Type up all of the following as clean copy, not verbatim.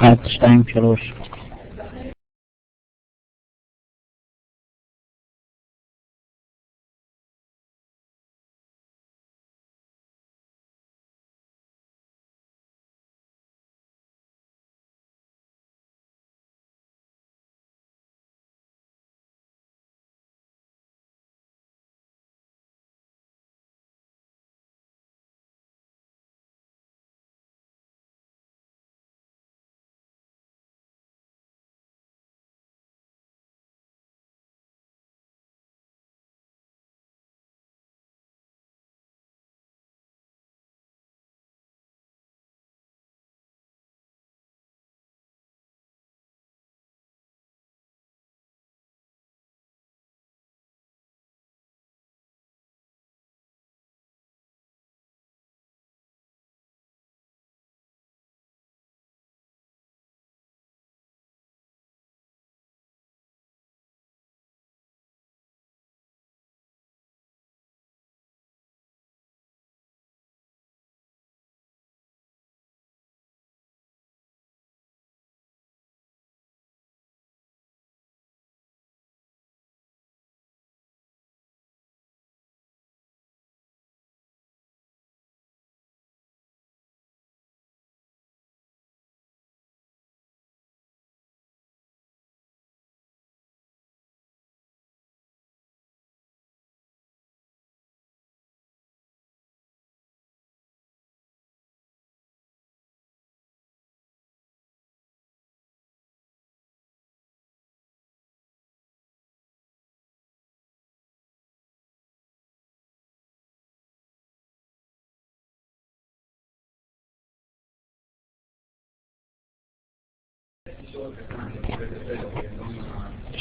1, 2, 3.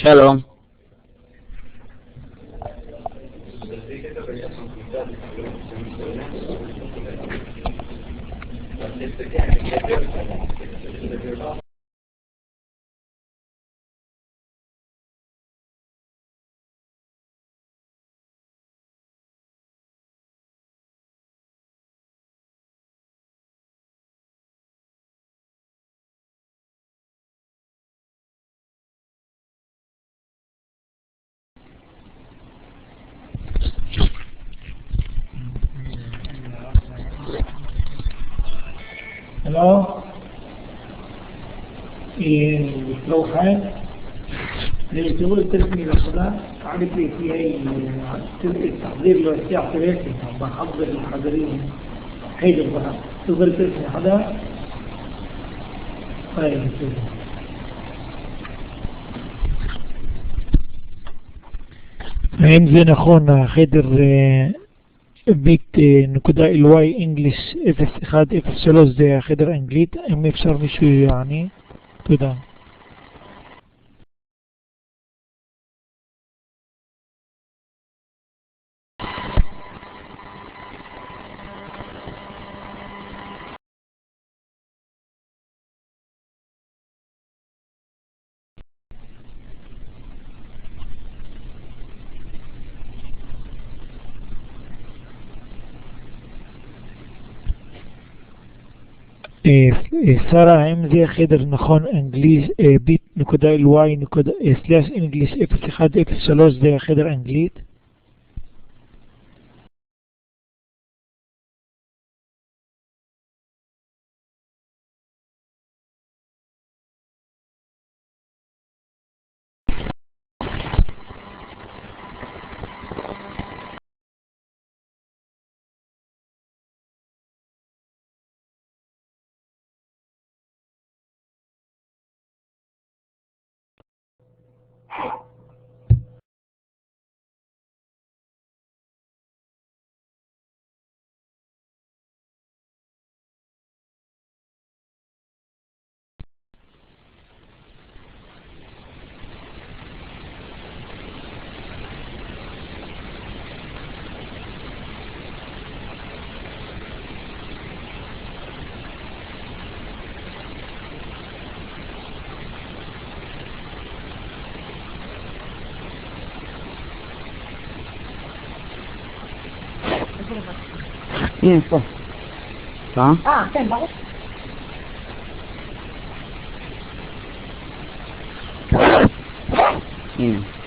שלום. Hello, لو حال لتقول التركني للصلاة عارف لي في أي تحضير لوسيع ثلاثة بحضر الحضرين حيدر بها تقدر تركني حدا طيب عندنا أخونا خضر بيت نقطة الواي انجلش افس 1 افس 3 زي خضر انجليت ام افسر مشو يعني تدا سارة عمزي خضر نخون انجليز بيت نقطة الواي نقطة سلاش انجليش افس 1 افس 3 زي خضر انجليت صح. كان بعض הנה.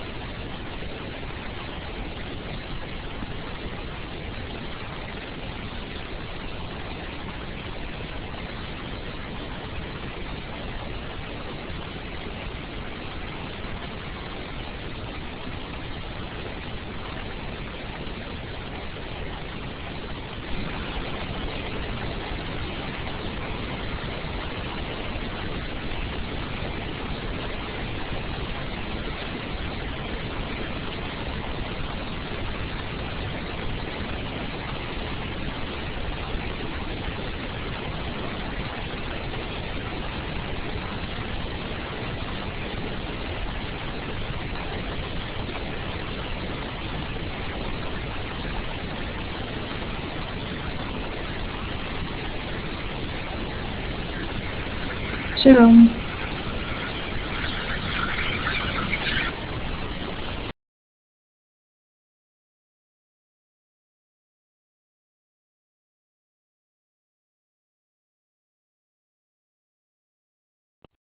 שלום.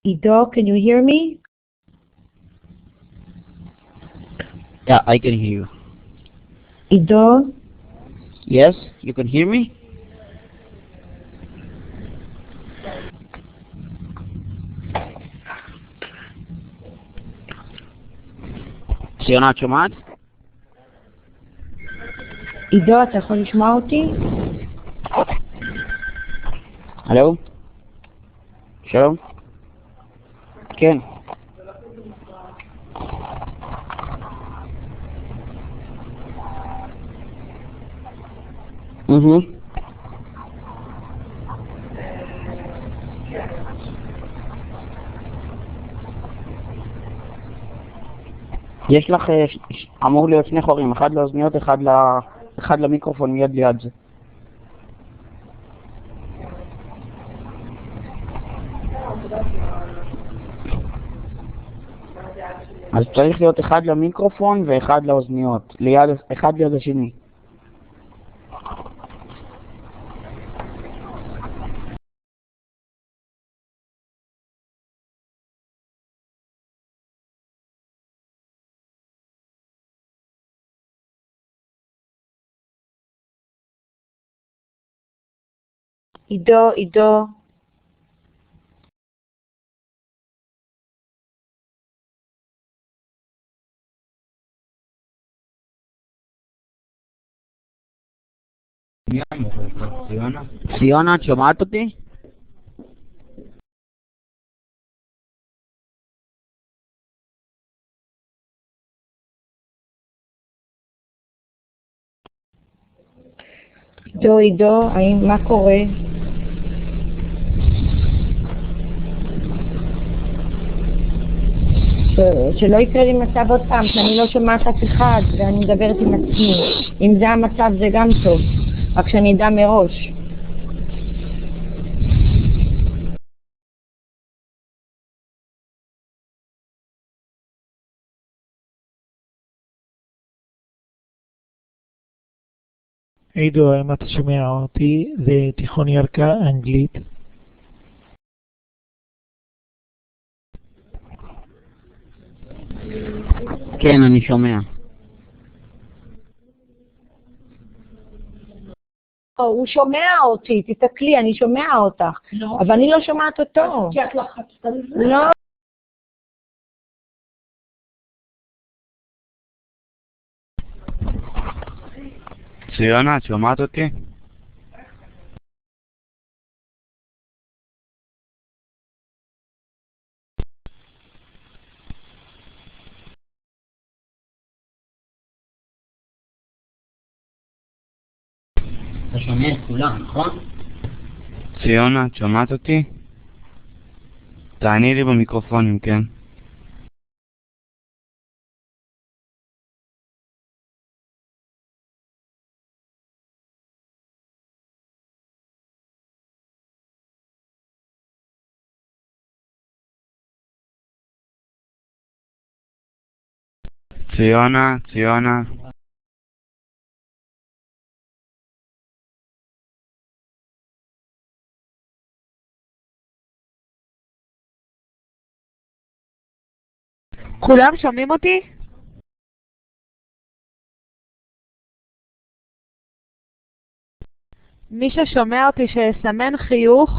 Ido, can you hear me? Yeah, I can hear you. Ido, Yes, you can hear me? ציונה, את שומעת? עידו, אתה יכול לשמוע אותי? הלו? שלום? כן. יש לך, אמור להיות שני חורים, אחד לאוזניות, אחד למיקרופון מיד ליד זה. אז צריך להיות אחד למיקרופון ואחד לאוזניות, אחד ליד השני. עידו, עידו. ציונה, את שומעת אותי? עידו, עידו, מה קורה? שלא יקרה לי מצב עוד פעם, שאני לא שומעת אף אחד ואני מדברת עם עצמי. אם זה המצב זה גם טוב, רק שאני אדע מראש. עידו, אם אתה שומע אותי, זה תיכון ירקה, אנגלית. כן, אני שומע. הוא שומע אותי, תסתכלי, אני שומע אותך, אבל אני לא שומעת אותו. כי את לחצת על זה? לא. ציונה, את שומעת אותי? אתה שומע את כולם, נכון? ציונה, את שומעת אותי? תעני לי במיקרופון אם כן. ציונה, ציונה. כולם שומעים אותי? מי ששומע אותי שיסמן חיוך.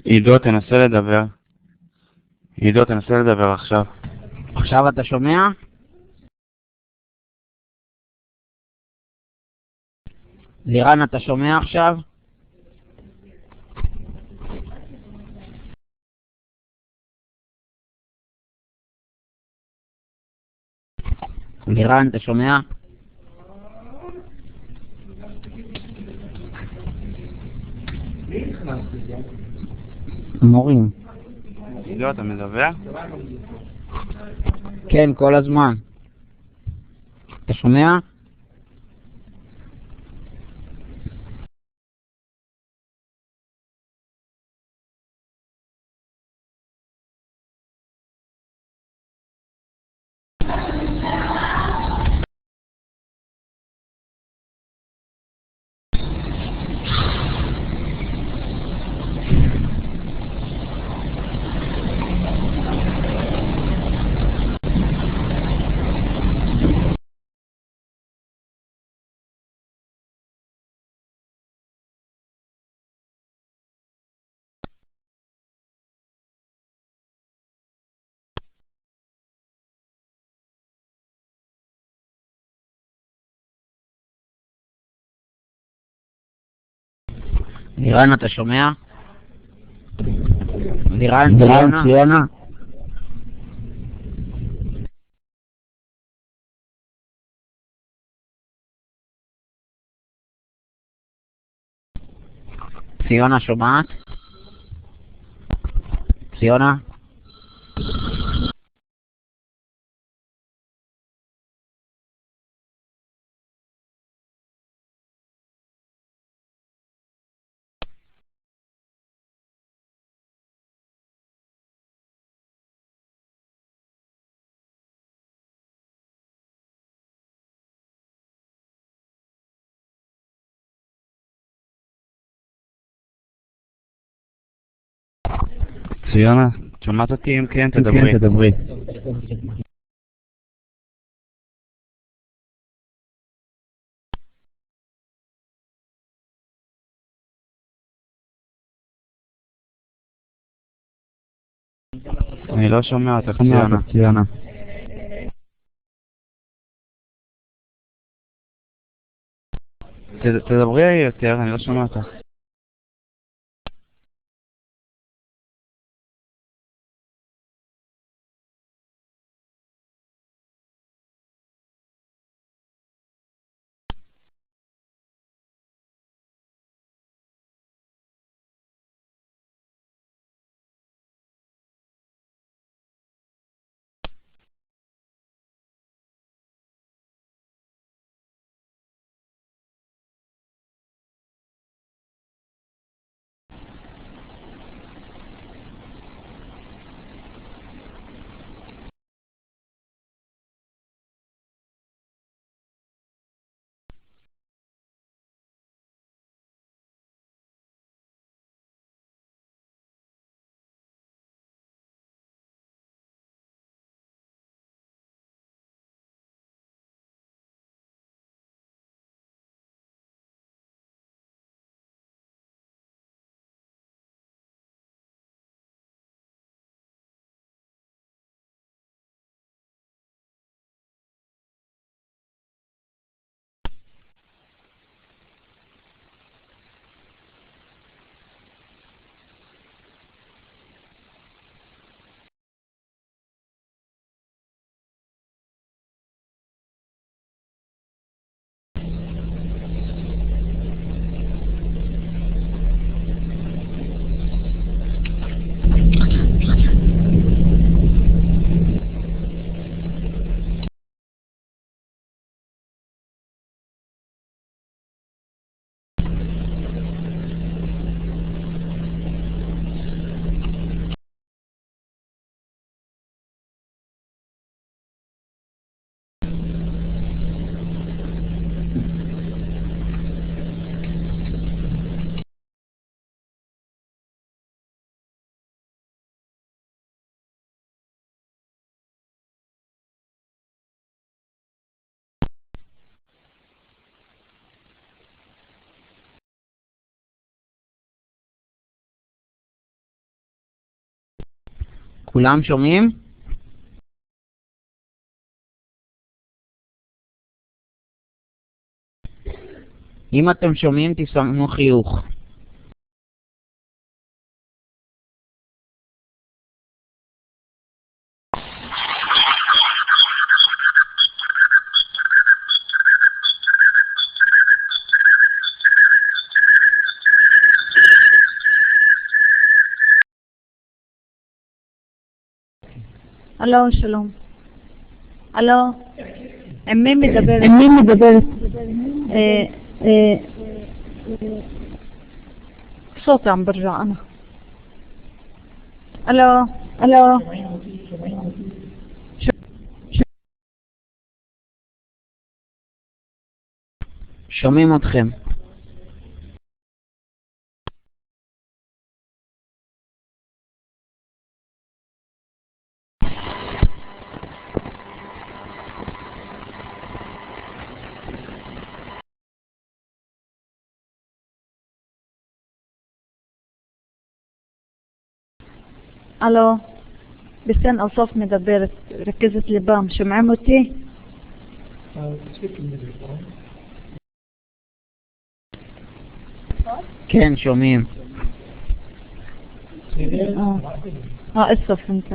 עידו, תנסה לדבר. עידו, תנסה לדבר עכשיו. עכשיו אתה שומע? לירן, אתה שומע עכשיו? לירן, אתה שומע? מורים. לא, אתה מדבר? כן, כל הזמן. אתה שומע? לירן, אתה שומע? לירן, ציונה? ציונה שומעת? ציונה? ציונה, שומעת אותי? אם כן, תדברי. אני לא שומע אותך, ציונה. תדברי יותר, אני לא שומע אותך. כולם שומעים? אם אתם שומעים, תסמנו חיוך. הלו, שלום. הלו, עם מי מדברת? صوت عم برجع أنا. الو שומעים אתכם. الو بسان أوصاف מדברת, רכזת ליבם, שומעים אותי? כן, שומעים. اسف انت.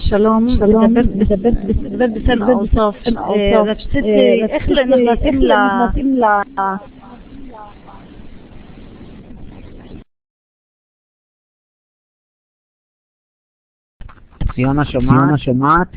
שלום, מדברת בסן אוסף. רציתי איך נכנסים ציונה שומעת?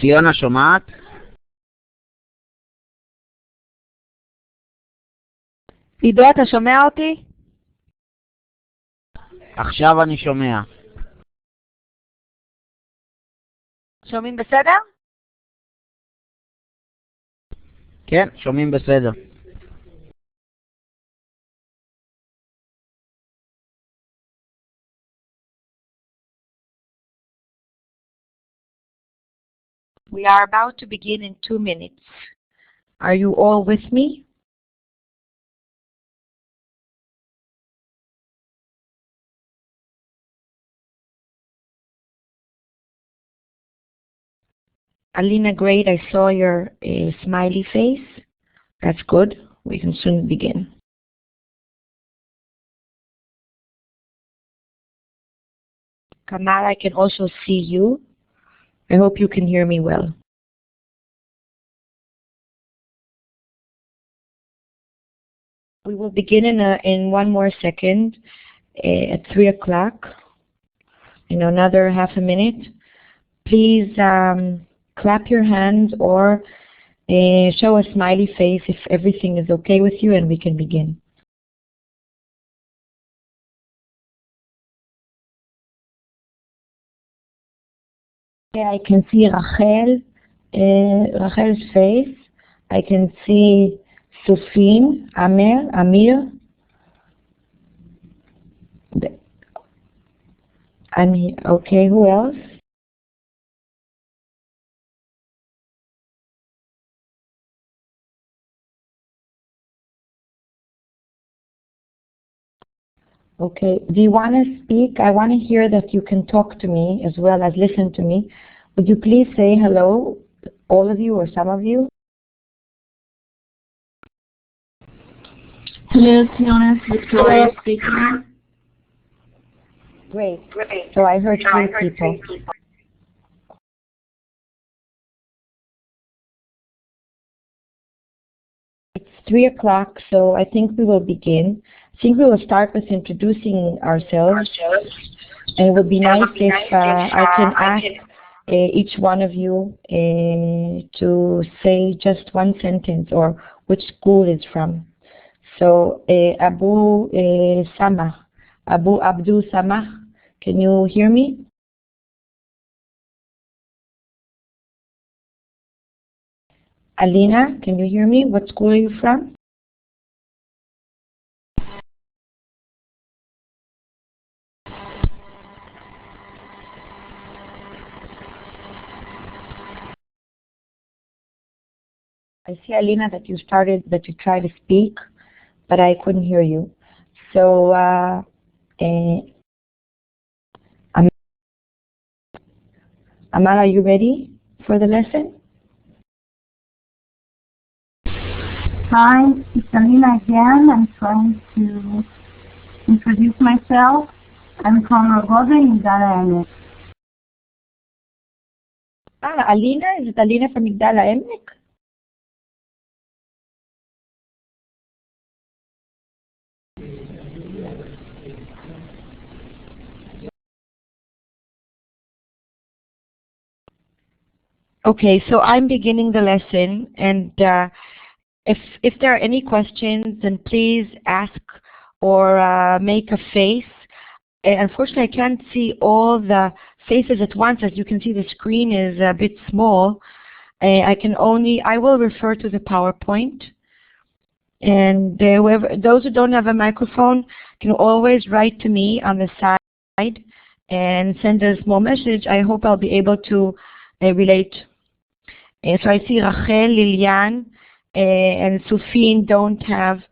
ציונה שומעת? עידו, אתה שומע אותי? עכשיו אני שומע. שומעים בסדר? כן, שומעים בסדר. We are about to begin in 2 minutes. Are you all with me? Alina, great. I saw your smiley face. That's good. We can soon begin. Kamal, I can also see you. I hope you can hear me well. We will begin in one more second at 3 o'clock. In another half a minute. Please clap your hands or show a smiley face if everything is okay with you, and we can begin. I can see Rachel's face. I can see Sufin, Amir. Okay, who else? Okay, do you want to speak? I want to hear that you can talk to me as well as listen to me. Would you please say hello, all of you or some of you? Hello, ציונה, Victoria speaking. Great. So I heard three people. It's 3 o'clock, so I think we will begin. I think we will start with introducing ourselves. And it would be nice if I can ask each one of you to say just one sentence or which school it's from. So Abu Samah, Abu Abdul Samah, can you hear me? Alina, can you hear me? What school are you from? I see, Alina, that you tried to speak, but I couldn't hear you. So, Amal, are you ready for the lesson? Hi, it's Alina again. I'm trying to introduce myself. I'm from Ragoza in Migdal HaEmek. Alina? Is it Alina from Migdal HaEmek? Okay, so I'm beginning the lesson, and if there are any questions, then please ask or make a face. Unfortunately, I can't see all the faces at once. As you can see, the screen is a bit small. I will refer to the PowerPoint. And those who don't have a microphone can always write to me on the side and send a small message. I hope I'll be able to relate. So I see Rachel, Lilian, and Sufin don't have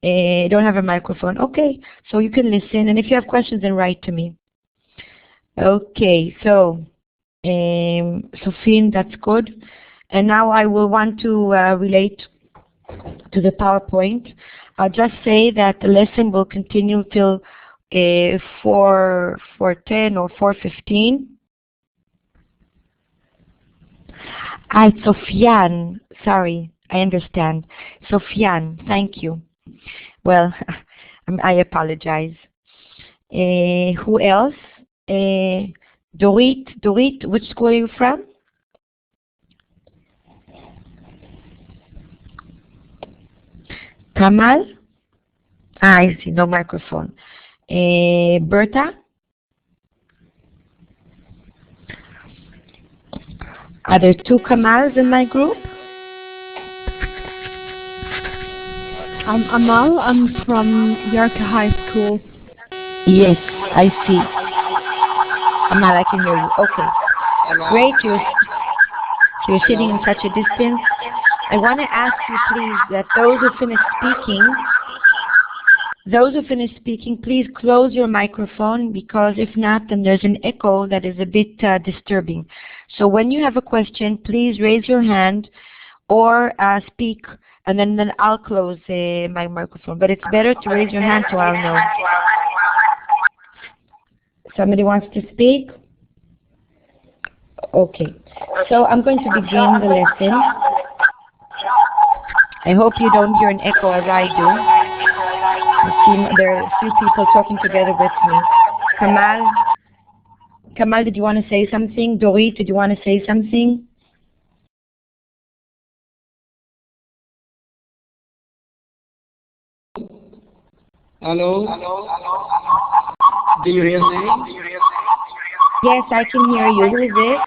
a microphone. Okay, so you can listen, and if you have questions, then write to me. Okay, so Sufin, that's good. And now I will want to relate to the PowerPoint. I'll just say that the lesson will continue till 4:10 or 4:15. It's Sofian. Sorry, I understand. Sofian, thank you. Well, I apologize. Who else? Dorit, which school are you from? Kamal? I see, no microphone. Berta? Are there two Kamals in my group? I'm Amal. I'm from Yarka High School. Yes, I see. Amal, I can hear you. Okay. Great. You're sitting in such a distance. I want to ask you, please, that those who finish speaking, please close your microphone, because if not, then there's an echo that is a bit disturbing. So when you have a question, please raise your hand or speak, and then I'll close my microphone. But it's better to raise your hand so I'll know. Somebody wants to speak? Okay. So I'm going to begin the lesson. I hope you don't hear an echo as I do. I see there are a few people talking together with me. Kamal, did you want to say something? Dorit, did you want to say something? Hello? Do you hear me? Yes, I can hear you. Who is it?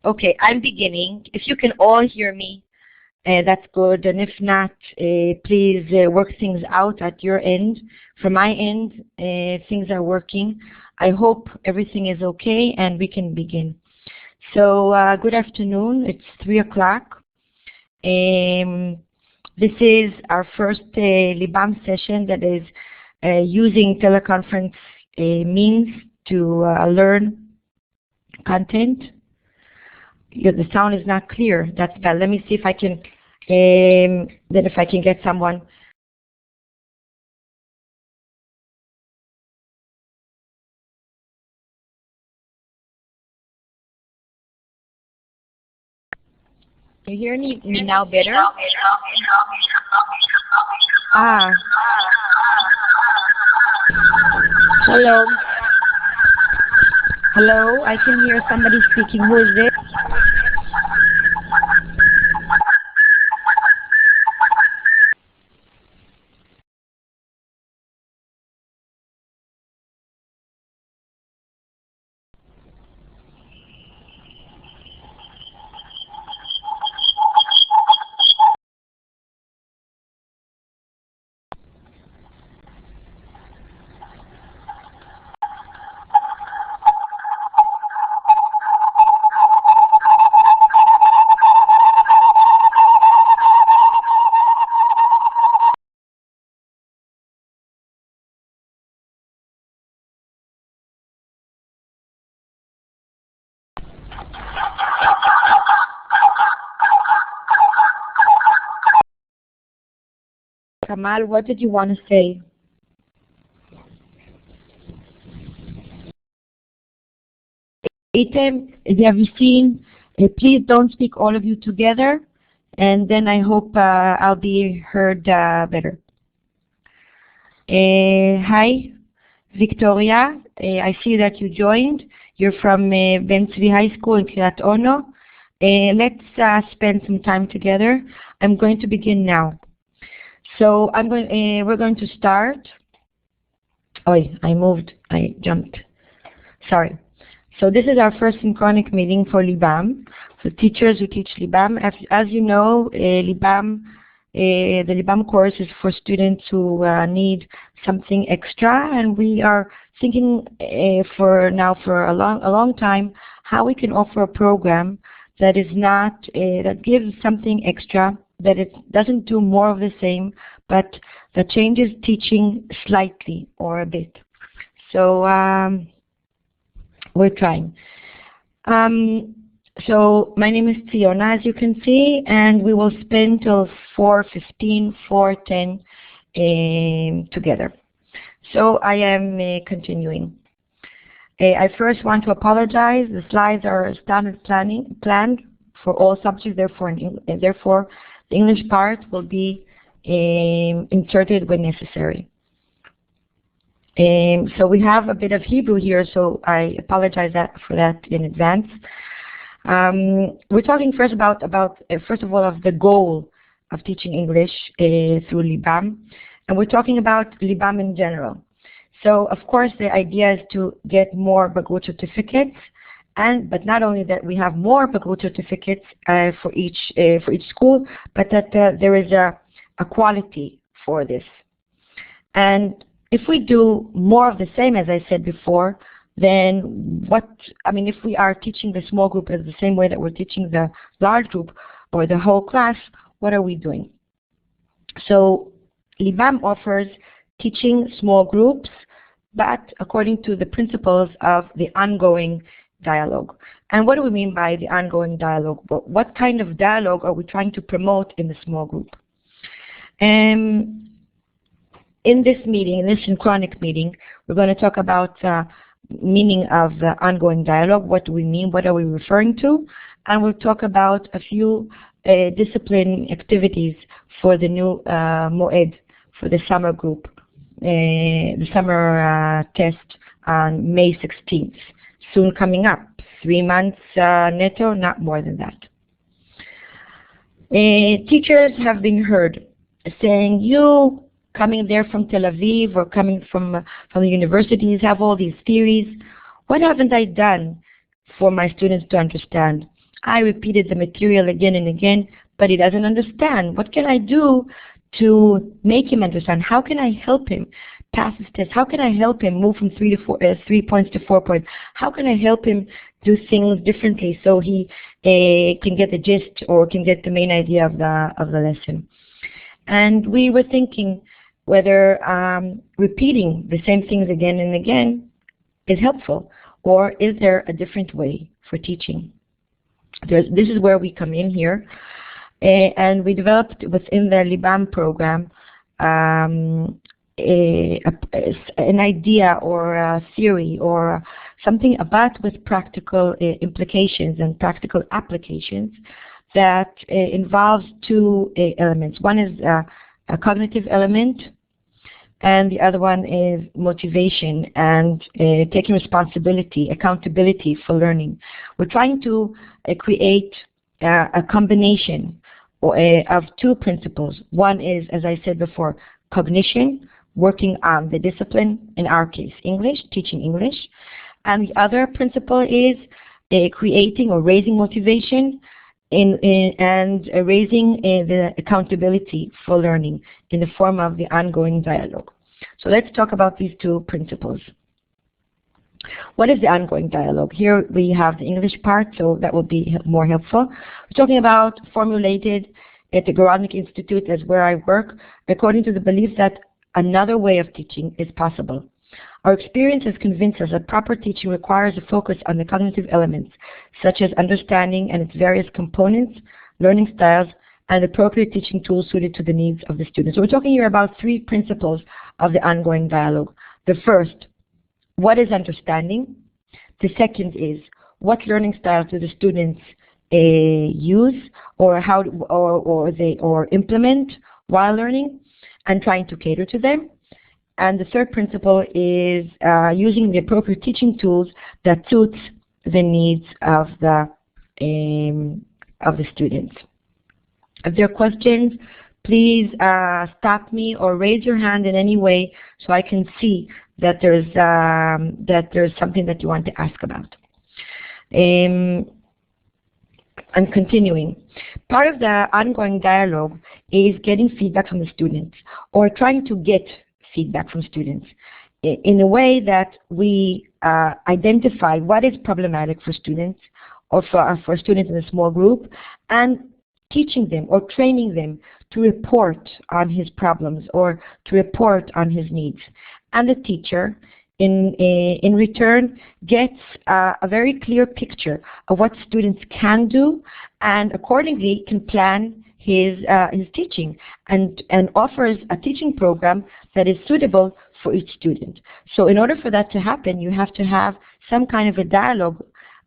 Okay, I'm beginning. If you can all hear me, that's good. And if not, please work things out at your end. From my end, things are working. I hope everything is okay and we can begin. So good afternoon. It's 3 o'clock. This is our first Libam session that is using teleconference means to learn content. The sound is not clear. That's bad. Let me see if I can get someone. Can you hear me now better? Ah. Hello. Hello, I can hear somebody speaking. Who is this? Kamal, what did you want to say? Item, have you seen? Please don't speak all of you together, and then I hope I'll be heard better. Hi, Victoria. I see that you joined. You're from Ben Tzvi High School in Kiryat Ono. Let's spend some time together. I'm going to begin now. So we're going to start. Oh, I jumped. Sorry. So this is our first synchronic meeting for Libam. So teachers who teach Libam. As you know, the Libam course is for students who need something extra, and we are thinking for a long time how we can offer a program that is not that gives something extra, that it doesn't do more of the same, but that changes teaching slightly or a bit. So we're trying. So my name is ציונה, as you can see, and we will spend till 4:15, 4:10 together. So I am continuing. I first want to apologize. The slides are standard planned for all subjects, therefore the English part will be inserted when necessary. So we have a bit of Hebrew here, so I apologize for that in advance. We're talking first about first of all, of the goal of teaching English through Libam, and we're talking about Libam in general. So of course the idea is to get more Bagrut certificates, but not only that we have more Bagrut certificates for each school, but that there is a quality for this. And if we do more of the same, as I said before, then if we are teaching the small group as the same way that we're teaching the large group or the whole class, what are we doing? So Libam offers teaching small groups, but according to the principles of the ongoing dialogue. And what do we mean by the ongoing dialogue? What kind of dialogue are we trying to promote in the small group? In this meeting, in this synchronic meeting, we're going to talk about meaning of the ongoing dialogue. What do we mean? What are we referring to? And we'll talk about a few discipline activities for the new Moed, for the summer group, the summer test on May 16th. Soon coming up, 3 months netto, not more than that. Teachers have been heard saying, you coming there from Tel Aviv or coming from the universities have all these theories. What haven't I done for my students to understand? I repeated the material again and again, but he doesn't understand. What can I do to make him understand? How can I help him pass his test? How can I help him move from 3 points to 4 points? How can I help him do things differently so he can get the gist or can get the main idea of the lesson? And we were thinking whether repeating the same things again and again is helpful, or is there a different way for teaching? This is where we come in here, and we developed within the Libam program an idea or a theory or something about with practical implications and practical applications that involves two elements. One is a cognitive element, and the other one is motivation and taking responsibility, accountability for learning. We're trying to create a combination of two principles. One is, as I said before, cognition, working on the discipline, in our case English, teaching English. And the other principle is creating or raising motivation and raising the accountability for learning in the form of the ongoing dialogue. So let's talk about these two principles. What is the ongoing dialogue? Here we have the English part, so that will be more helpful. We're talking about formulated at the Gorodnik Institute, as where I work, according to the belief that another way of teaching is possible. Our experience has convinced us that proper teaching requires a focus on the cognitive elements, such as understanding and its various components, learning styles, and appropriate teaching tools suited to the needs of the students. So we're talking here about three principles of the ongoing dialogue. The first, what is understanding? The second is, what learning styles do the students use or implement while learning and trying to cater to them? And the third principle is using the appropriate teaching tools that suits the needs of the students. If there are questions, please stop me or raise your hand in any way so I can see that there's something that you want to ask about. And continuing, part of the ongoing dialogue is getting feedback from the students or trying to get feedback from students in a way that we identify what is problematic for students or for students in a small group, and teaching them or training them to report on his problems or to report on his needs. And the teacher, in return, gets a very clear picture of what students can do, and accordingly can plan his teaching and offers a teaching program that is suitable for each student. So in order for that to happen, you have to have some kind of a dialogue,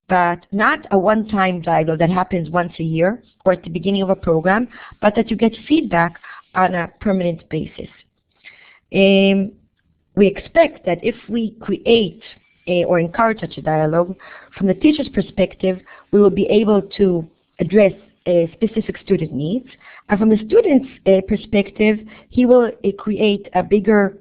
but not a one-time dialogue that happens once a year or at the beginning of a program, but that you get feedback on a permanent basis. We expect that if we create or encourage such a dialogue, from the teacher's perspective, we will be able to address specific student needs, and from the student's perspective, he will create a bigger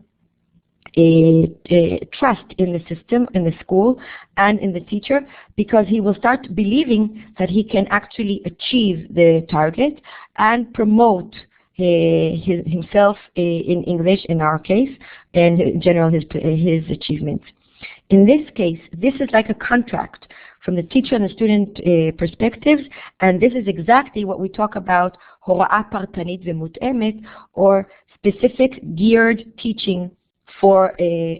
trust in the system, in the school, and in the teacher, because he will start believing that he can actually achieve the target and promote himself in English, in our case, and in general his achievements. In this case, this is like a contract from the teacher and the student perspectives, and this is exactly what we talk about הוראה פרטנית ומותאמת, or specific geared teaching for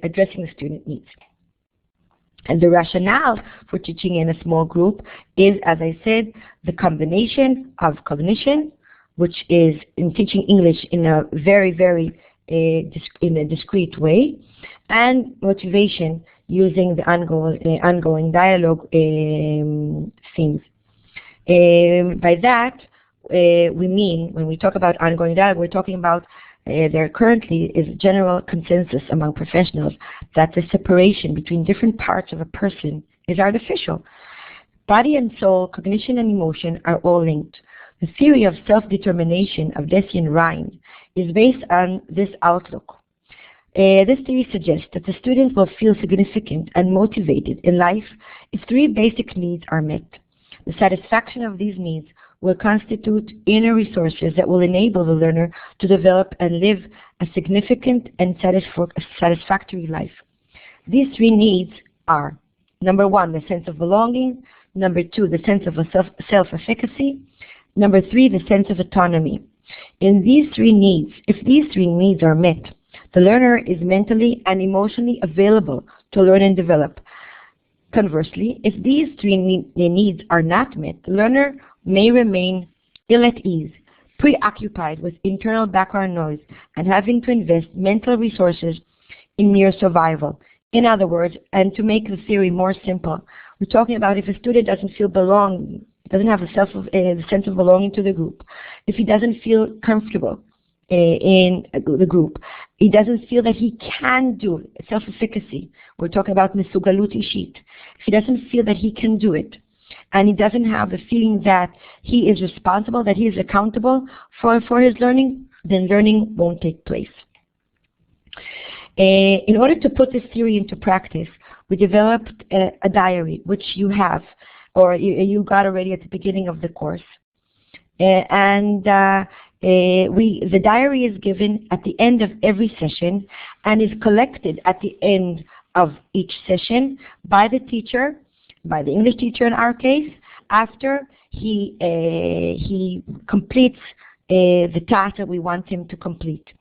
addressing the student needs. And the rationale for teaching in a small group is, as I said, the combination of cognition, which is in teaching English in a very, very in a discrete way, and motivation using the ongoing dialogue themes. By that, we mean, when we talk about ongoing dialogue, we're talking about there currently is a general consensus among professionals that the separation between different parts of a person is artificial. Body and soul, cognition and emotion are all linked. The theory of self-determination of Deci and Rhine is based on this outlook. This theory suggests that the student will feel significant and motivated in life if three basic needs are met: The satisfaction of these needs will constitute inner resources that will enable the learner to develop and live a significant and satisfactory life. These three needs are: number one, the sense of belonging; number two, the sense of self-efficacy; number three, the sense of autonomy. In these three needs, if these three needs are met, the learner is mentally and emotionally available to learn and develop. Conversely, if these three needs are not met, the learner may remain ill at ease, preoccupied with internal background noise, and having to invest mental resources in mere survival. In other words, and to make the theory more simple, we're talking about if a student doesn't feel belonging, doesn't have a sense of belonging to the group, if he doesn't feel comfortable in the group, he doesn't feel that he can do it, self-efficacy. We're talking about mesugalut ishit. If he doesn't feel that he can do it, and he doesn't have the feeling that he is responsible, that he is accountable for his learning, then learning won't take place. In order to put this theory into practice, we developed a diary, which you have, or you got already at the beginning of the course. The diary is given at the end of every session and is collected at the end of each session by the teacher, by the English teacher in our case, after he completes the task that we want him to complete.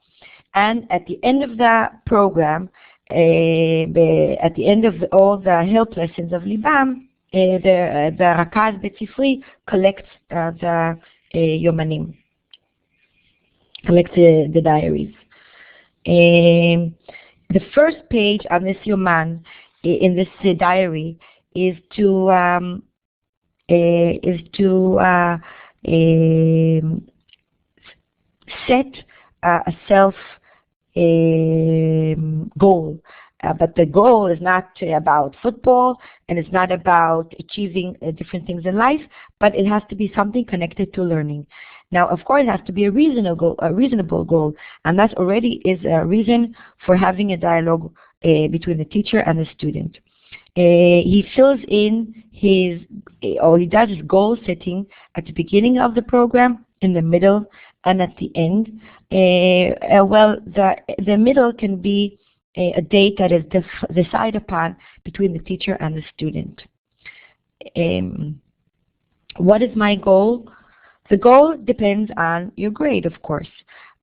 And at the end of the program, at the end of all the help lessons of Libam, the Rakaz Bet-Sifri collects the Yomanim, collects the diaries. The first page on this Yoman, in this diary, is to set a self goal. But the goal is not about football, and it's not about achieving different things in life, but it has to be something connected to learning. Now, of course, it has to be a reasonable goal, and that already is a reason for having a dialogue between the teacher and the student. He fills in he does his goal setting at the beginning of the program, in the middle, and at the end. Well, the middle can be a date that is decided upon between the teacher and the student. What is my goal? The goal depends on your grade, of course,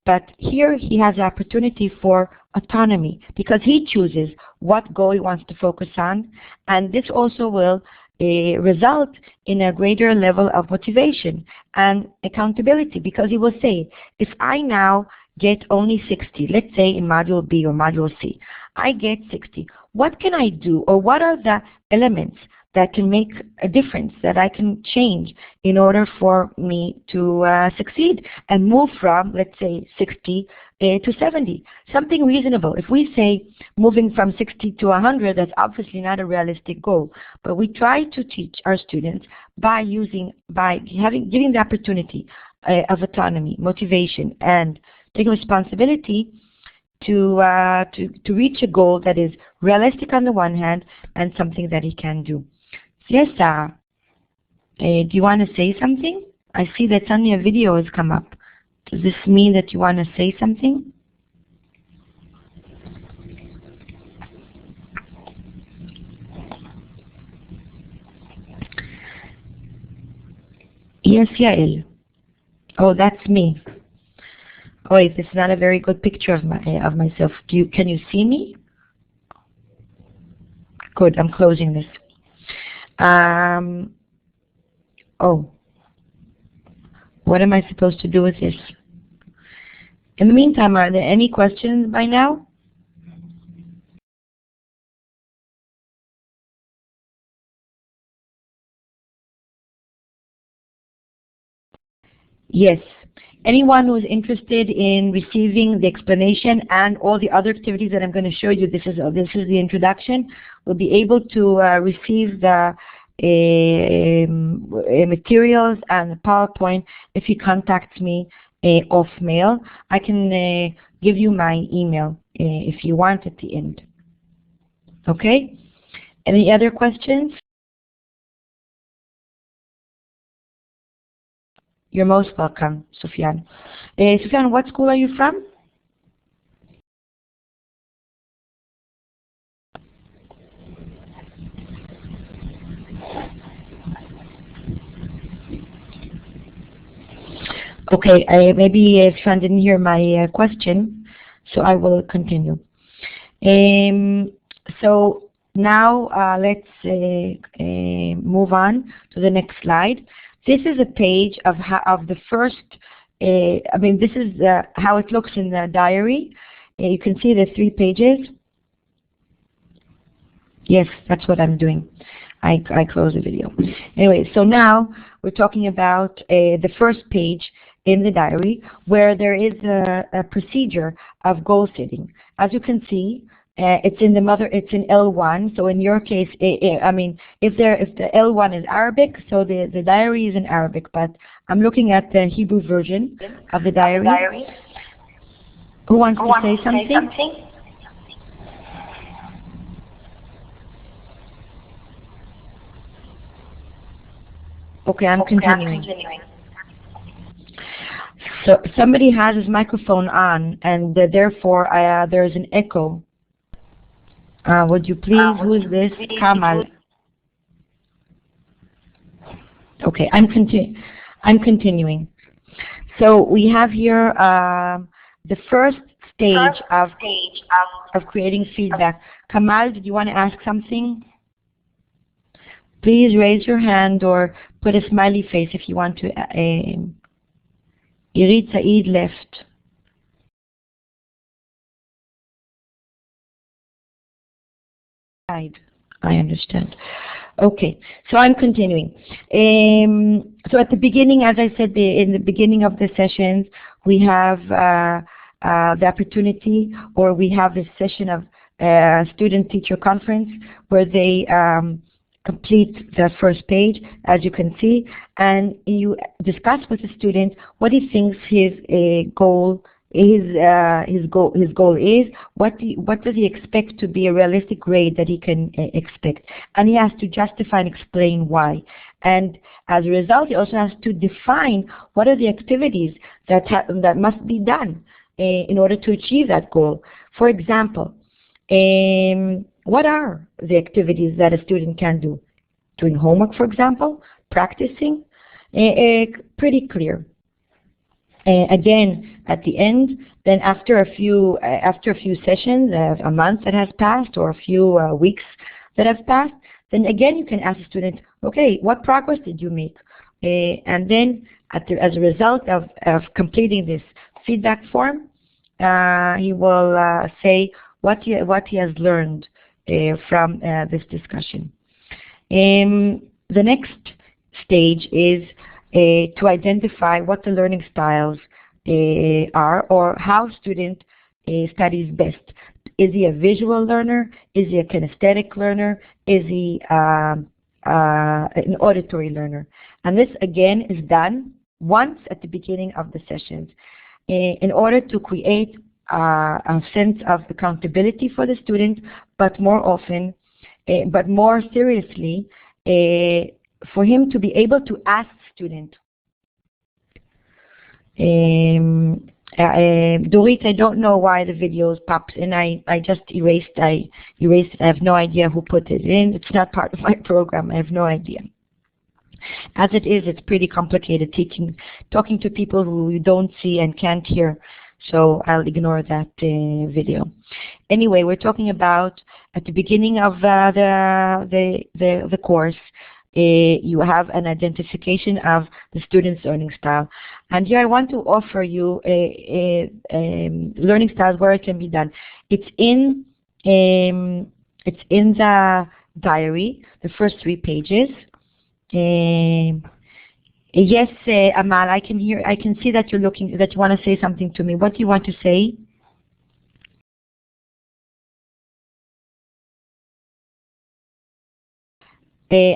but here he has the opportunity for autonomy because he chooses what goal he wants to focus on, and this also will result in a greater level of motivation and accountability, because he will say, if I now get only 60, let's say in Module B or Module C, I get 60. What can I do, or what are the elements that can make a difference, that I can change in order for me to succeed and move from, let's say, 60 to 70? Something reasonable. If we say moving from 60 to 100, that's obviously not a realistic goal. But we try to teach our students by giving the opportunity of autonomy, motivation, and taking responsibility to reach a goal that is realistic on the one hand and something that he can do. Yes, Sarah. Do you want to say something? I see that suddenly a video has come up. Does this mean that you want to say something? Yes, Yael. Oh, that's me. Oh, wait, this is not a very good picture of myself. Can you see me? Good, I'm closing this. Oh, what am I supposed to do with this? In the meantime, are there any questions by now? Yes. Anyone who is interested in receiving the explanation and all the other activities that I'm going to show you, this is the introduction, will be able to receive the materials and the PowerPoint if you contact me off mail. I can give you my email if you want at the end. Okay? Any other questions? You're most welcome, Sufyan. Sufyan, what school are you from? Okay, maybe Sufyan didn't hear my question, so I will continue. So now let's move on to the next slide. This is a page of the first, this is how it looks in the diary. You can see the 3 pages. Yes, that's what I'm doing. I close the video. Anyway, so now we're talking about the first page in the diary, where there is a procedure of goal setting. As you can see, it's in L1. So in your case, if the L1 is Arabic, so the diary is in Arabic. But I'm looking at the Hebrew version of the diary. Who wants to say something? Okay, I'm continuing. So somebody has his microphone on, and therefore there's an echo. Would you please, who is this? Kamal. Okay, I'm continuing. So we have here the first stage of creating feedback. Kamal, did you want to ask something? Please raise your hand or put a smiley face if you want to. Irit Said left. I understand. Okay, so I'm continuing. So at the beginning, as I said in the beginning of the sessions, we have the opportunity, or we have this session of student-teacher conference where they complete the first page, as you can see, and you discuss with the student what he thinks his goal is, what does he expect to be a realistic grade that he can expect, and he has to justify and explain why. And as a result, he also has to define what are the activities that must be done in order to achieve that goal. For example, what are the activities that a student can do? Doing homework, for example, practicing, pretty clear. Again, at the end, then after a few sessions, a month that has passed, or a few weeks that have passed, then again you can ask the student, okay, what progress did you make? And then, as a result of completing this feedback form, he will say what he has learned from this discussion. The next stage is to identify what the learning styles are, or how student studies best. Is he a visual learner? Is he a kinesthetic learner? Is he an auditory learner? And this again is done once at the beginning of the sessions in order to create a sense of accountability for the student, but more seriously, for him to be able to ask the student. Dorit, I don't know why the videos popped in. I just erased it. I have no idea who put it in. It's not part of my program. I have no idea. As it is, it's pretty complicated talking to people who you don't see and can't hear. So I'll ignore that video. Anyway, we're talking about at the beginning of the course, you have an identification of the student's learning style. And here I want to offer you learning styles where it can be done. It's in the diary, the first 3 pages. Yes, Amal, I can see that you want to say something to me. What do you want to say?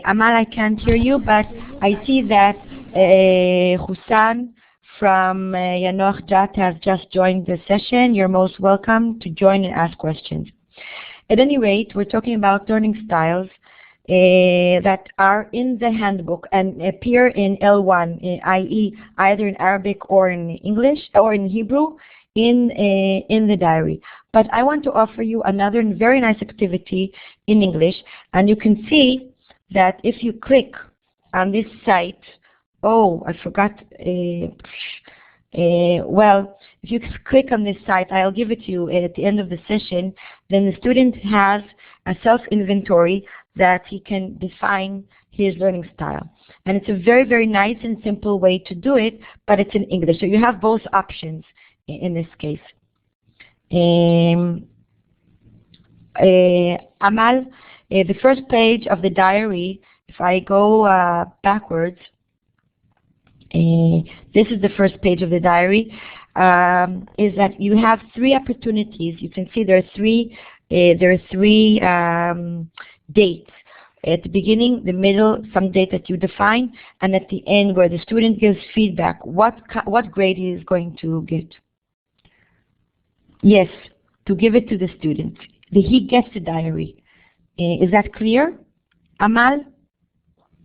Amal, I can't hear you, but I see that Hussan from Yanoch Jat has just joined the session. You're most welcome to join and ask questions. At any rate, we're talking about learning styles. that are in the handbook and appear in L1, i.e. either in Arabic or in English or in Hebrew in the diary. But I want to offer you another very nice activity in English, and you can see that if you click on this site, oh, I forgot, well, if you click on this site, I'll give it to you at the end of the session, then the student has a self-inventory that he can define his learning style. And it's a very, very nice and simple way to do it, but it's in English. So you have both options in this case. Amal, the first page of the diary, if I go backwards, this is the first page of the diary, is that you have 3 opportunities. You can see there are three dates. At the beginning, the middle, some date that you define, and at the end where the student gives feedback, what grade he is going to get. Yes, to give it to the student. He gets the diary. Is that clear, Amal?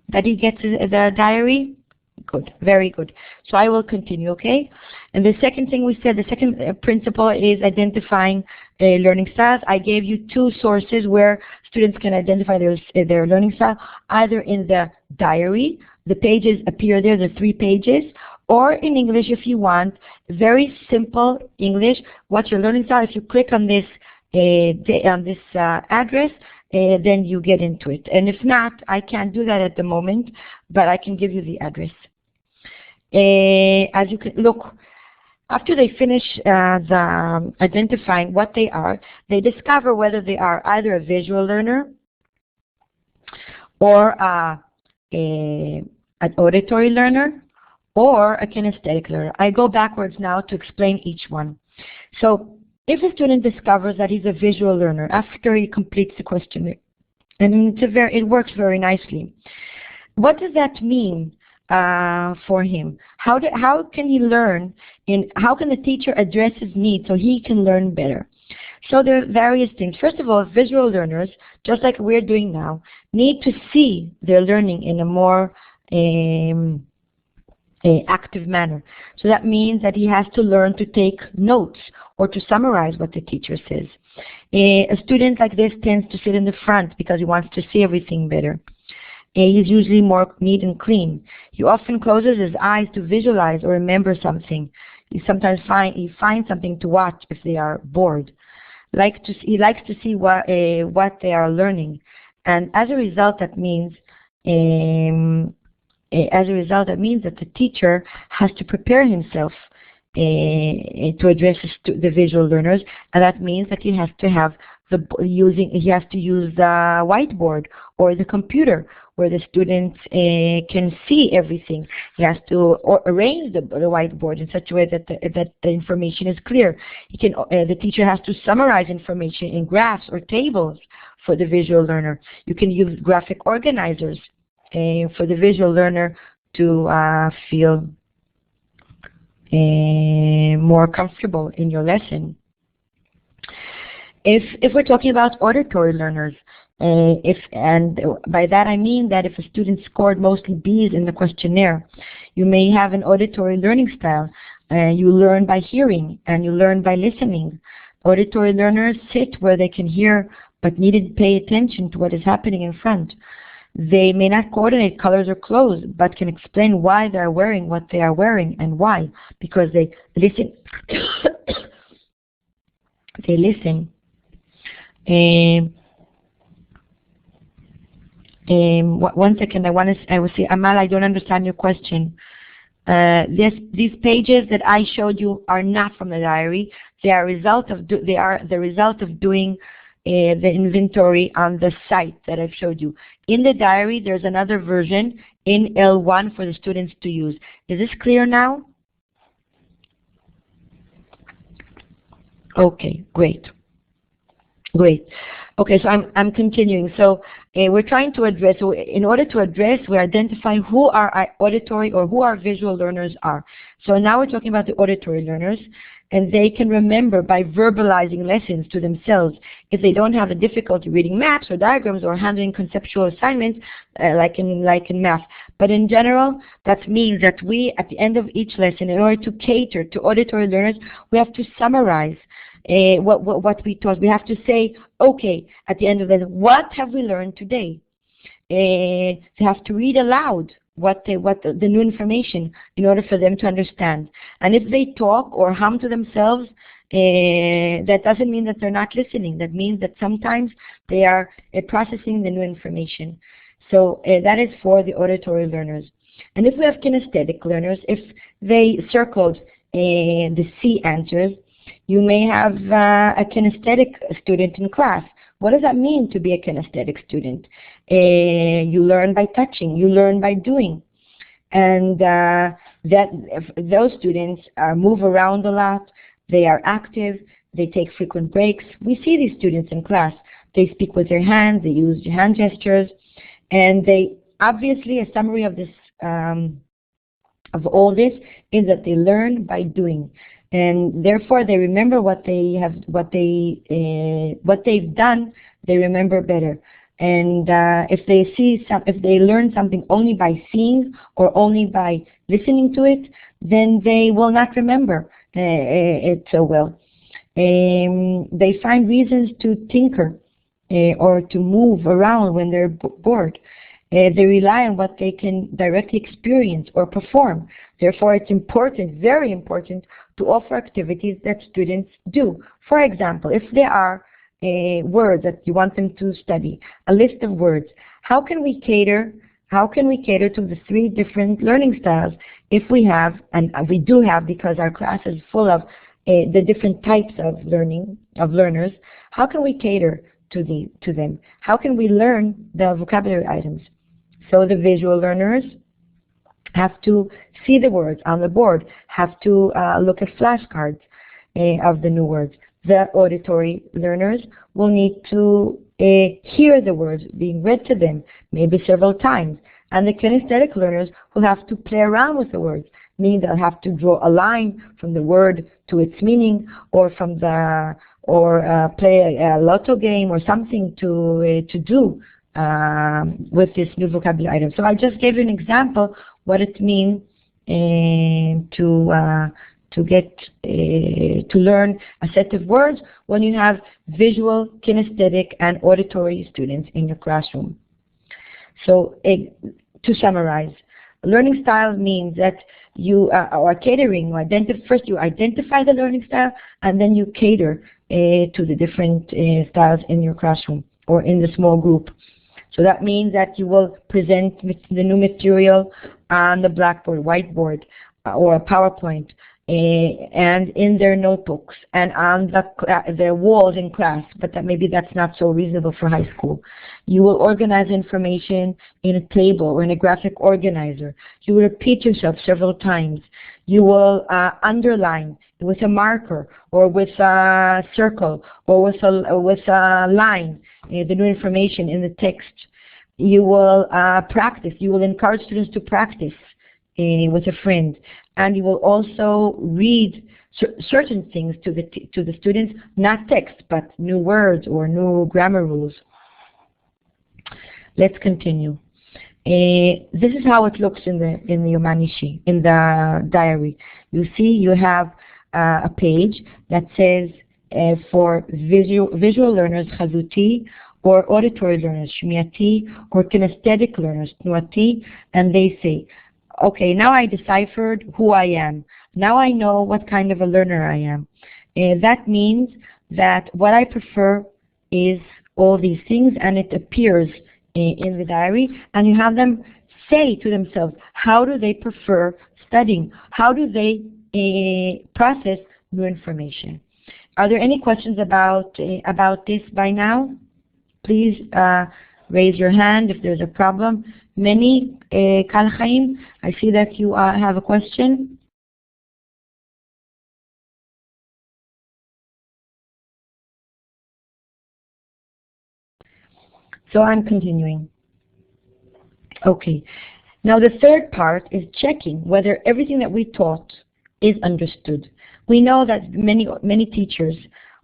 That he gets the diary? Good, very good. So I will continue, okay? And the second thing we said, the second principle is identifying learning styles. I gave you 2 sources where students can identify their learning style, either in the diary, the pages appear there, the 3 pages, or in English if you want, very simple English. What's your learning style? If you click on this address, then you get into it. And if not, I can't do that at the moment, but I can give you the address. As you can look, after they finish identifying what they are, they discover whether they are either a visual learner or an auditory learner or a kinesthetic learner. I go backwards now to explain each one. So if a student discovers that he's a visual learner after he completes the questionnaire, and it works very nicely, what does that mean for him? How can he learn, how can the teacher address his needs so he can learn better? So there are various things. First of all, visual learners, just like we're doing now, need to see their learning in a more active manner. So that means that he has to learn to take notes or to summarize what the teacher says. A student like this tends to sit in the front because he wants to see everything better. He's usually more neat and clean. He often closes his eyes to visualize or remember something. He sometimes finds something to watch if they are bored. He likes to see what they are learning, and as a result, that means that the teacher has to prepare himself to address the visual learners, and that means that he has to have he has to use the whiteboard or the computer where the students can see everything. He has to arrange the whiteboard in such a way that the information is clear. The teacher has to summarize information in graphs or tables for the visual learner. You can use graphic organizers for the visual learner to feel more comfortable in your lesson. If we're talking about auditory learners, and by that I mean that if a student scored mostly B's in the questionnaire, you may have an auditory learning style. You learn by hearing and you learn by listening. Auditory learners sit where they can hear but need to pay attention to what is happening in front. They may not coordinate colors or clothes, but can explain why they are wearing what they are wearing and why, because they listen. They listen. One second, I will say, Amal, I don't understand your question. These pages that I showed you are not from the diary. They are the result of doing the inventory on the site that I've showed you. In the diary, there's another version in L1 for the students to use. Is this clear now? Okay, great. Great. Okay, so I'm continuing. So we're trying to address, so in order to address, we identify who our auditory or who our visual learners are. So now we're talking about the auditory learners, and they can remember by verbalizing lessons to themselves if they don't have a difficulty reading maps or diagrams or handling conceptual assignments like in math. But in general, that means that we, at the end of each lesson, in order to cater to auditory learners, we have to summarize what we taught. We have to say, okay, at the end of it, what have we learned today? They have to read aloud the new information in order for them to understand. And if they talk or hum to themselves, that doesn't mean that they're not listening. That means that sometimes they are processing the new information. So that is for the auditory learners. And if we have kinesthetic learners, if they circled the C answers, you may have a kinesthetic student in class. What does that mean to be a kinesthetic student? You learn by touching, you learn by doing. And those students move around a lot, they are active, they take frequent breaks. We see these students in class. They speak with their hands, they use hand gestures, and they obviously, a summary of this of all this is that they learn by doing. And therefore, they remember what they've done. They remember better. And if they learn something only by seeing or only by listening to it, then they will not remember it so well. They find reasons to tinker or to move around when they're bored. They rely on what they can directly experience or perform. Therefore, it's important, very important, to offer activities that students do. For example, if there are words that you want them to study, a list of words, how can we cater to the 3 different learning styles if we have, and we do have because our class is full of the different types of learners, how can we cater to them? How can we learn the vocabulary items? So the visual learners have to see the words on the board, have to look at flashcards of the new words. The auditory learners will need to hear the words being read to them, maybe several times. And the kinesthetic learners will have to play around with the words, meaning they'll have to draw a line from the word to its meaning, or play a lotto game or something to do with this new vocabulary item. So I just gave you an example what it means to learn a set of words when you have visual, kinesthetic, and auditory students in your classroom. So to summarize, learning style means that you are catering. First you identify the learning style, and then you cater to the different styles in your classroom or in the small group. So that means that you will present the new material on the blackboard, whiteboard, or a PowerPoint, and in their notebooks and on their walls in class, but maybe that's not so reasonable for high school. You will organize information in a table or in a graphic organizer. You will repeat yourself several times. You will underline with a marker or with a circle or with a line the new information in the text. You will practice. You will encourage students to practice with a friend, and you will also read certain things to the students, not text, but new words or new grammar rules. Let's continue. This is how it looks in the Yoman Ishi, in the diary. You see, you have a page that says for visual learners, Chazuti, or auditory learners, Shmiati, or kinesthetic learners, Tnuati, and they say, okay, now I deciphered who I am. Now I know what kind of a learner I am. That means that what I prefer is all these things, and it appears in the diary, and you have them say to themselves, how do they prefer studying? How do they process new information? Are there any questions about this by now? Please raise your hand if there's a problem. Many, Kal Chaim, I see that you have a question. So I'm continuing. Okay. Now the third part is checking whether everything that we taught is understood. We know that many teachers,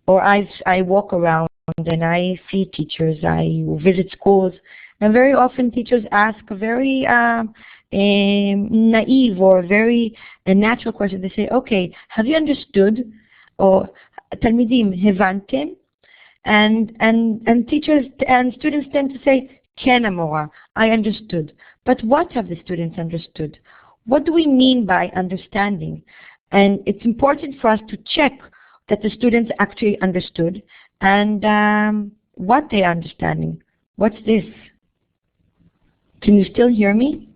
or I walk around and I see teachers, I visit schools, and very often teachers ask a very naive or very natural question. They say, okay, have you understood? Or תלמידים, הבנתם? And teachers and students tend to say, כן המורה, I understood. But what have the students understood? What do we mean by understanding? And it's important for us to check that the students actually understood and what they are understanding. What's this? Can you still hear me?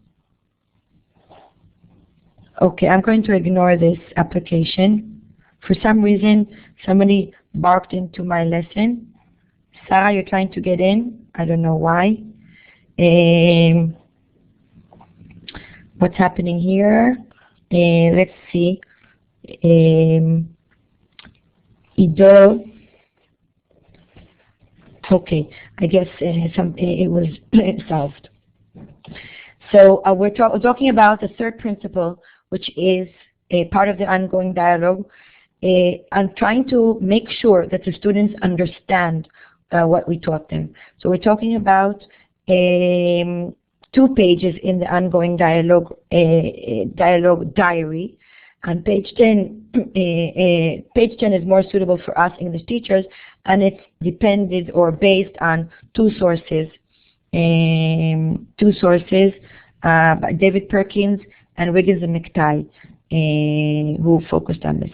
Okay, I'm going to ignore this application. For some reason, somebody barked into my lesson. Sarah, you're trying to get in. I don't know why. What's happening here? Let's see. Ido. Okay, I guess it was solved. So we're talking about the third principle, which is a part of the ongoing dialogue. I'm trying to make sure that the students understand what we taught them. So we're talking about 2 pages in the ongoing dialogue diary. On page 10, page 10 is more suitable for us English teachers, and it's depended or based on 2 sources. 2 sources by David Perkins and Wiggins and McTighe, who focused on this.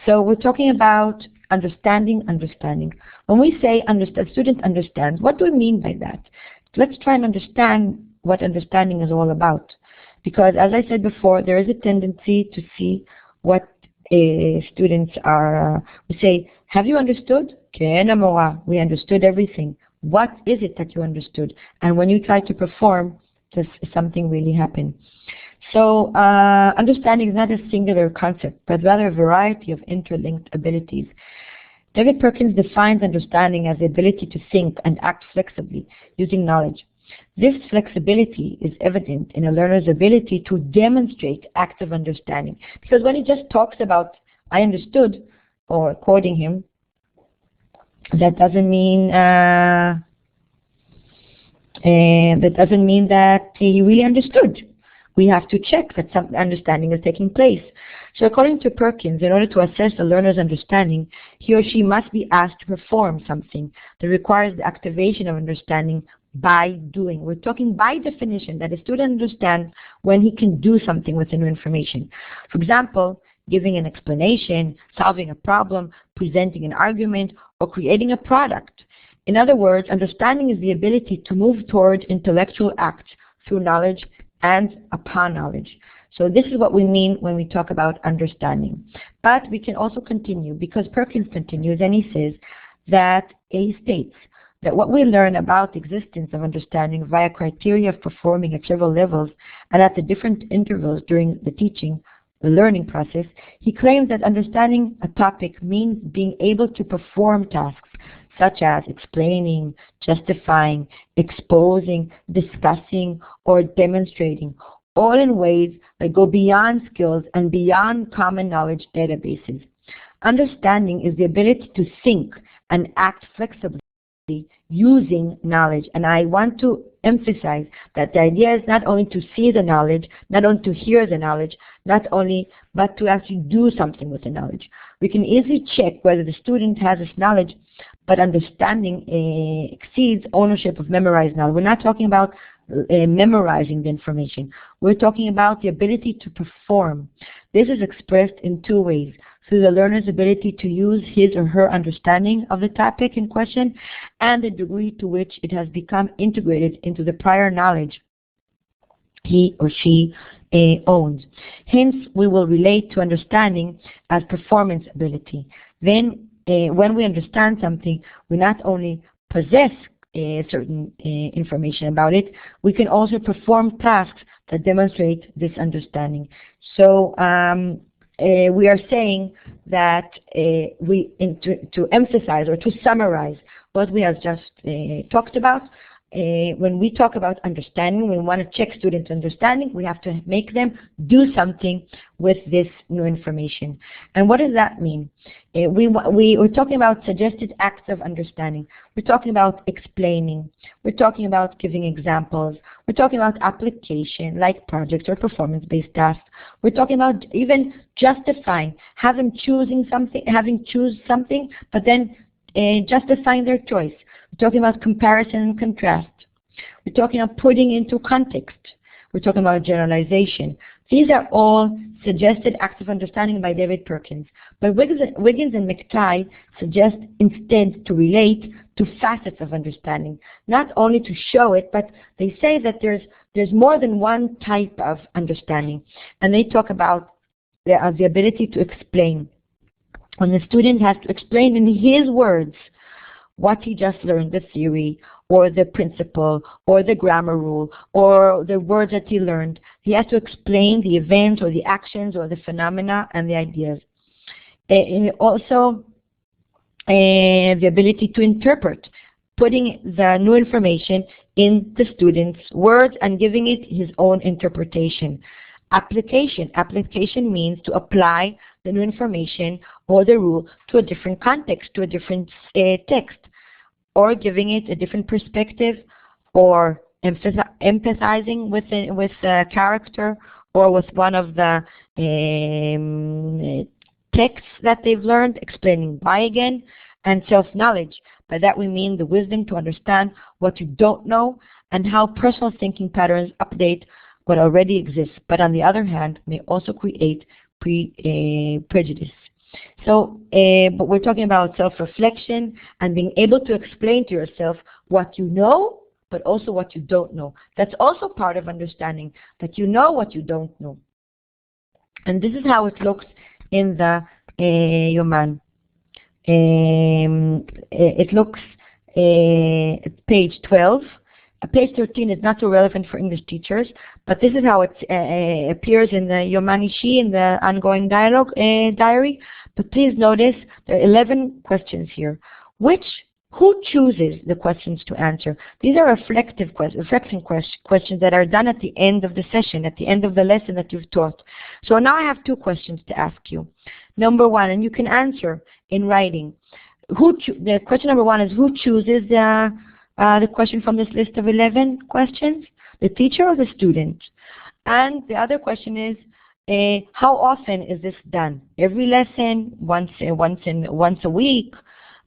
So we're talking about understanding. When we say student understands, what do we mean by that? Let's try and understand what understanding is all about. Because as I said before, there is a tendency to see what students are, we say, have you understood? כן המורה, we understood everything. What is it that you understood? And when you try to perform, does something really happen? So understanding is not a singular concept, but rather a variety of interlinked abilities. David Perkins defines understanding as the ability to think and act flexibly using knowledge. This flexibility is evident in a learner's ability to demonstrate active understanding. Because when he just talks about, I understood, or quoting him, that doesn't mean that he really understood. We have to check that some understanding is taking place. So according to Perkins, in order to assess a learner's understanding, he or she must be asked to perform something that requires the activation of understanding by doing. We're talking by definition that a student understands when he can do something with the new information. For example, giving an explanation, solving a problem, presenting an argument, or creating a product. In other words, understanding is the ability to move towards intellectual acts through knowledge and upon knowledge. So this is what we mean when we talk about understanding. But we can also continue, because Perkins continues and he says that he states that what we learn about the existence of understanding via criteria of performing at several levels and at the different intervals during the teaching, the learning process, he claims that understanding a topic means being able to perform tasks such as explaining, justifying, exposing, discussing, or demonstrating, all in ways that go beyond skills and beyond common knowledge databases. Understanding is the ability to think and act flexibly using knowledge. And I want to emphasize that the idea is not only to see the knowledge, not only to hear the knowledge, but to actually do something with the knowledge. We can easily check whether the student has this knowledge, but understanding exceeds ownership of memorized knowledge. We're not talking about memorizing the information. We're talking about the ability to perform. This is expressed in 2 ways. Through the learner's ability to use his or her understanding of the topic in question and the degree to which it has become integrated into the prior knowledge he or she owns. Hence, we will relate to understanding as performance ability. Then, when we understand something, we not only possess certain information about it, we can also perform tasks that demonstrate this understanding. So, we are saying that to emphasize or to summarize, what we have just talked about. When we talk about understanding, we want to check students' understanding, we have to make them do something with this new information. And what does that mean? We're talking about suggested acts of understanding. We're talking about explaining. We're talking about giving examples. We're talking about application, like projects or performance-based tasks. We're talking about even justifying, having choose something, but then justifying their choice. We're talking about comparison and contrast. We're talking about putting into context. We're talking about generalization. These are all suggested acts of understanding by David Perkins. But Wiggins and McTighe suggest instead to relate to facets of understanding, not only to show it, but they say that there's more than one type of understanding. And they talk about the ability to explain. When the student has to explain in his words what he just learned, the theory, or the principle, or the grammar rule, or the words that he learned. He has to explain the events, or the actions, or the phenomena, and the ideas. Also, the ability to interpret, putting the new information in the student's words and giving it his own interpretation. Application. Application means to apply the new information or the rule to a different context, to a different text, or giving it a different perspective, or empathizing with a character or with one of the texts that they've learned, explaining why again, and self-knowledge. By that we mean the wisdom to understand what you don't know and how personal thinking patterns update what already exists, but on the other hand may also create prejudice. So, but we're talking about self-reflection and being able to explain to yourself what you know, but also what you don't know. That's also part of understanding, that you know what you don't know. And this is how it looks in the Yoman. It looks at page 12. Page 13 is not so relevant for English teachers, but this is how it appears in the Yoman Ishi, in the ongoing dialogue diary. But please notice there are 11 questions here. Who chooses the questions to answer? These are reflecting questions that are done at the end of the session, at the end of the lesson that you've taught. So now I have 2 questions to ask you. Number 1, and you can answer in writing. The question number 1 is, who chooses the question from this list of 11 questions? The teacher or the student? And the other question is, how often is this done? Every lesson, once a week,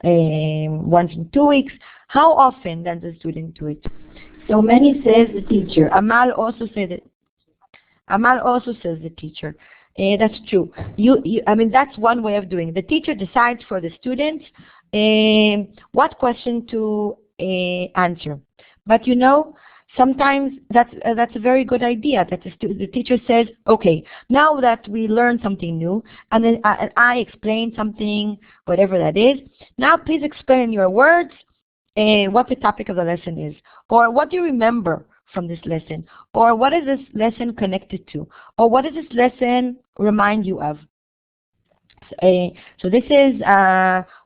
once in 2 weeks? How often does the student do it? So many says the teacher. Amal also says the teacher. That's true. I mean, that's one way of doing it. The teacher decides for the students what question to answer. But you know, sometimes that's a very good idea, that the teacher says, okay, now that we learned something new, and then I explained something, whatever that is, now please explain in your words what the topic of the lesson is, or what do you remember from this lesson, or what is this lesson connected to, or what does this lesson remind you of? So this is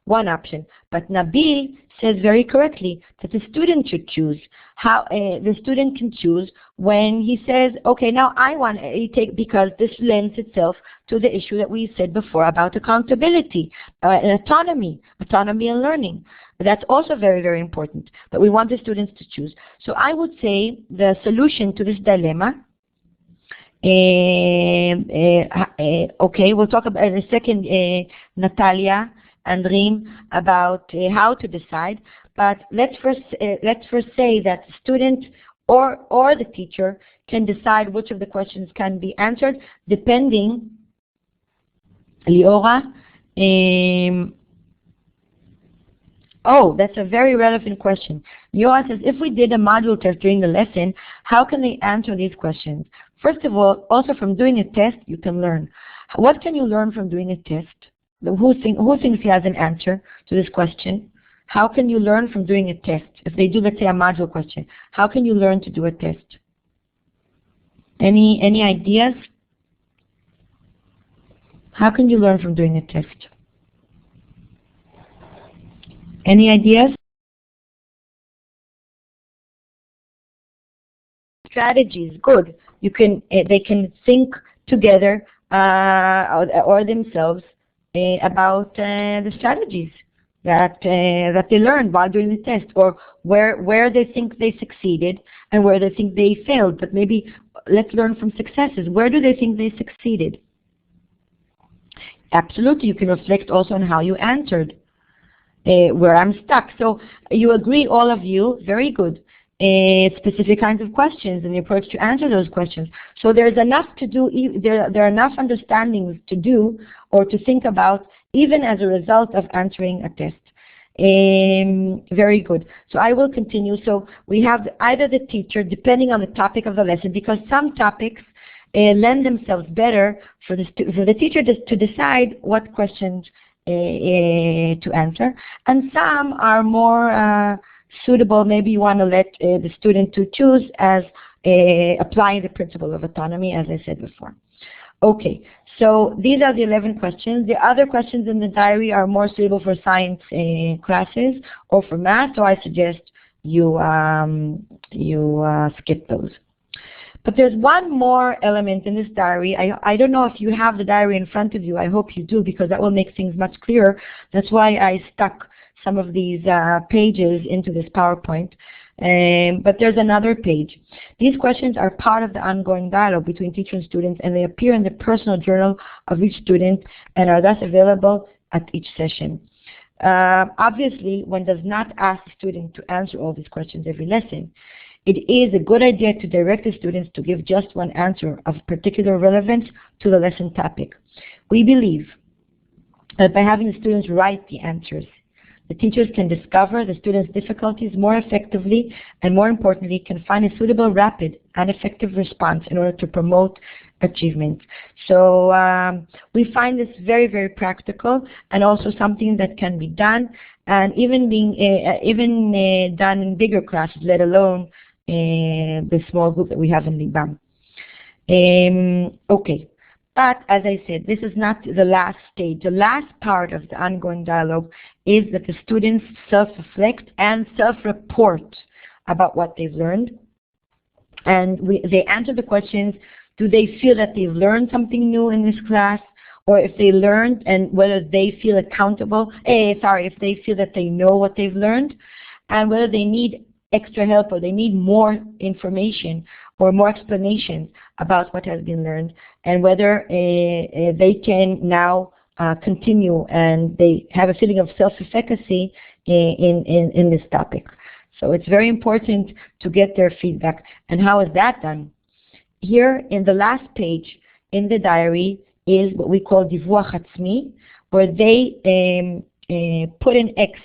one option. But Nabil says very correctly that the student should choose. How the student can choose when he says, okay, now I want to take, because this lends itself to the issue that we said before about accountability and autonomy and learning. That's also very, very important. But we want the students to choose. So I would say the solution to this dilemma, okay, we'll talk about in a second, Natalia and Reem, about how to decide. But let's first say that the student or the teacher can decide which of the questions can be answered, depending. Liora, oh, that's a very relevant question. Liora says, if we did a module test during the lesson, how can they answer these questions? First of all, also from doing a test, you can learn. What can you learn from doing a test? Who thinks he has an answer to this question? How can you learn from doing a test? If they do, let's say, a module question, how can you learn to do a test? Any ideas? How can you learn from doing a test? Any ideas? strategies, good. You can, they can think together or themselves about the strategies that they learned while doing the test, or where they think they succeeded and where they think they failed. But maybe let's learn from successes. Where do they think they succeeded? Absolutely, you can reflect also on how you answered. Where I'm stuck. So you agree, all of you, very good. Specific kinds of questions and the approach to answer those questions. So there's enough to do, there are enough understandings to do or to think about even as a result of answering a test. Very good. So I will continue. So we have either the teacher, depending on the topic of the lesson, because some topics lend themselves better for the teacher to decide what questions to answer, and some are more suitable. Maybe you want to let the student to choose as applying the principle of autonomy, as I said before. Okay, so these are the 11 questions. The other questions in the diary are more suitable for science classes or for math, so I suggest you skip those. But there's one more element in this diary. I don't know if you have the diary in front of you. I hope you do, because that will make things much clearer. That's why I stuck some of these pages into this PowerPoint. But there's another page. These questions are part of the ongoing dialogue between teacher and students, and they appear in the personal journal of each student and are thus available at each session. Obviously, one does not ask the student to answer all these questions every lesson. It is a good idea to direct the students to give just one answer of particular relevance to the lesson topic. We believe that by having the students write the answers, the teachers can discover the students' difficulties more effectively, and more importantly, can find a suitable, rapid, and effective response in order to promote achievement. So we find this very, very practical, and also something that can be done, and even being done in bigger classes, let alone the small group that we have in Libam. Okay. But as I said, this is not the last stage. The last part of the ongoing dialogue is that the students self-reflect and self-report about what they've learned. And they answer the questions, do they feel that they've learned something new in this class? Or if they learned, and whether they feel accountable, if they feel that they know what they've learned, and whether they need extra help or they need more information or more explanation about what has been learned, and whether they can now continue and they have a feeling of self-efficacy in this topic. So it's very important to get their feedback. And how is that done? Here in the last page in the diary is what we call divuach atzmi, where they put an X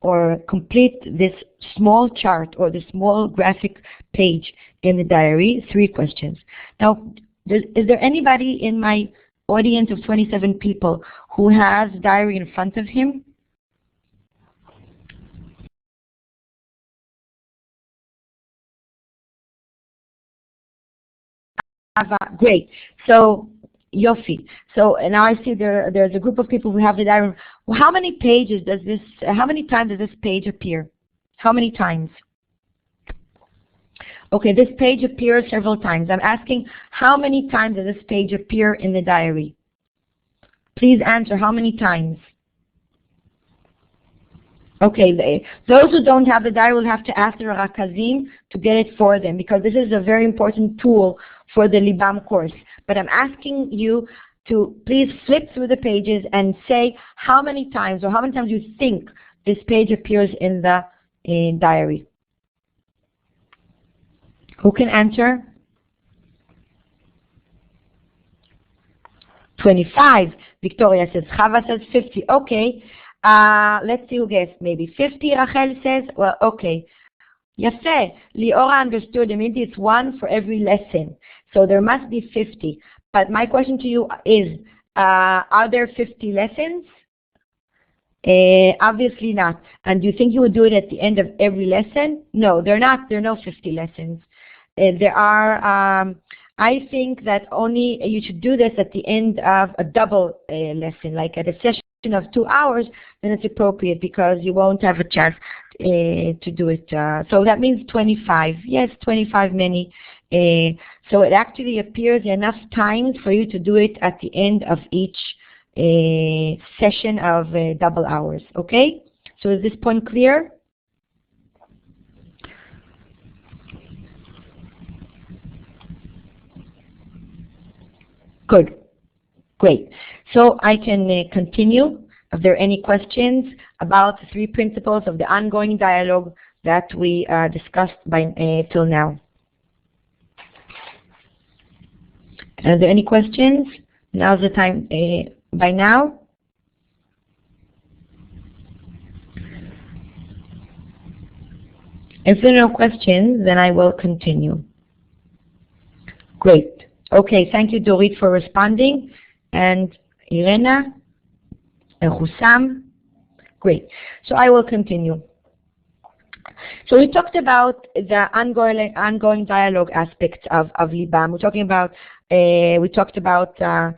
or complete this small chart or the small graphic page in the diary, 3 questions. Now, is there anybody in my audience of 27 people who has the diary in front of him? Great. So, Yofi. So now I see there's a group of people who have the diary. Well, how many pages does this? How many times does this page appear? How many times? Okay, this page appears several times. I'm asking, how many times does this page appear in the diary? Please answer. How many times? Okay, those who don't have the diary will have to ask the Rakazim to get it for them, because this is a very important tool for the Libam course. But I'm asking you to please flip through the pages and say how many times, or how many times you think this page appears in the diary. Who can answer? 25. Victoria says. Chava says 50. Okay. Let's see who guessed. Maybe 50, Rachel says. Well, okay. Yafe. Liora understood. Immediately it's 1 for every lesson. So there must be 50. But my question to you is, are there 50 lessons? Obviously not. And do you think you would do it at the end of every lesson? No, they're not. There are no 50 lessons. There are, I think that only you should do this at the end of a double lesson, like at a session of 2 hours, then it's appropriate because you won't have a chance to do it. So that means 25. Yes, 25 many So it actually appears enough times for you to do it at the end of each session of double hours. Okay? So is this point clear? Good. Great. So I can continue. If there are any questions about the 3 principles of the ongoing dialogue that we discussed till now. Are there any questions? Now's the time. By now? If there are no questions, then I will continue. Great. Okay, thank you, Dorit, for responding. And Irena and Hussam. Great. So I will continue. So we talked about the ongoing dialogue aspects of Libam. We talked about the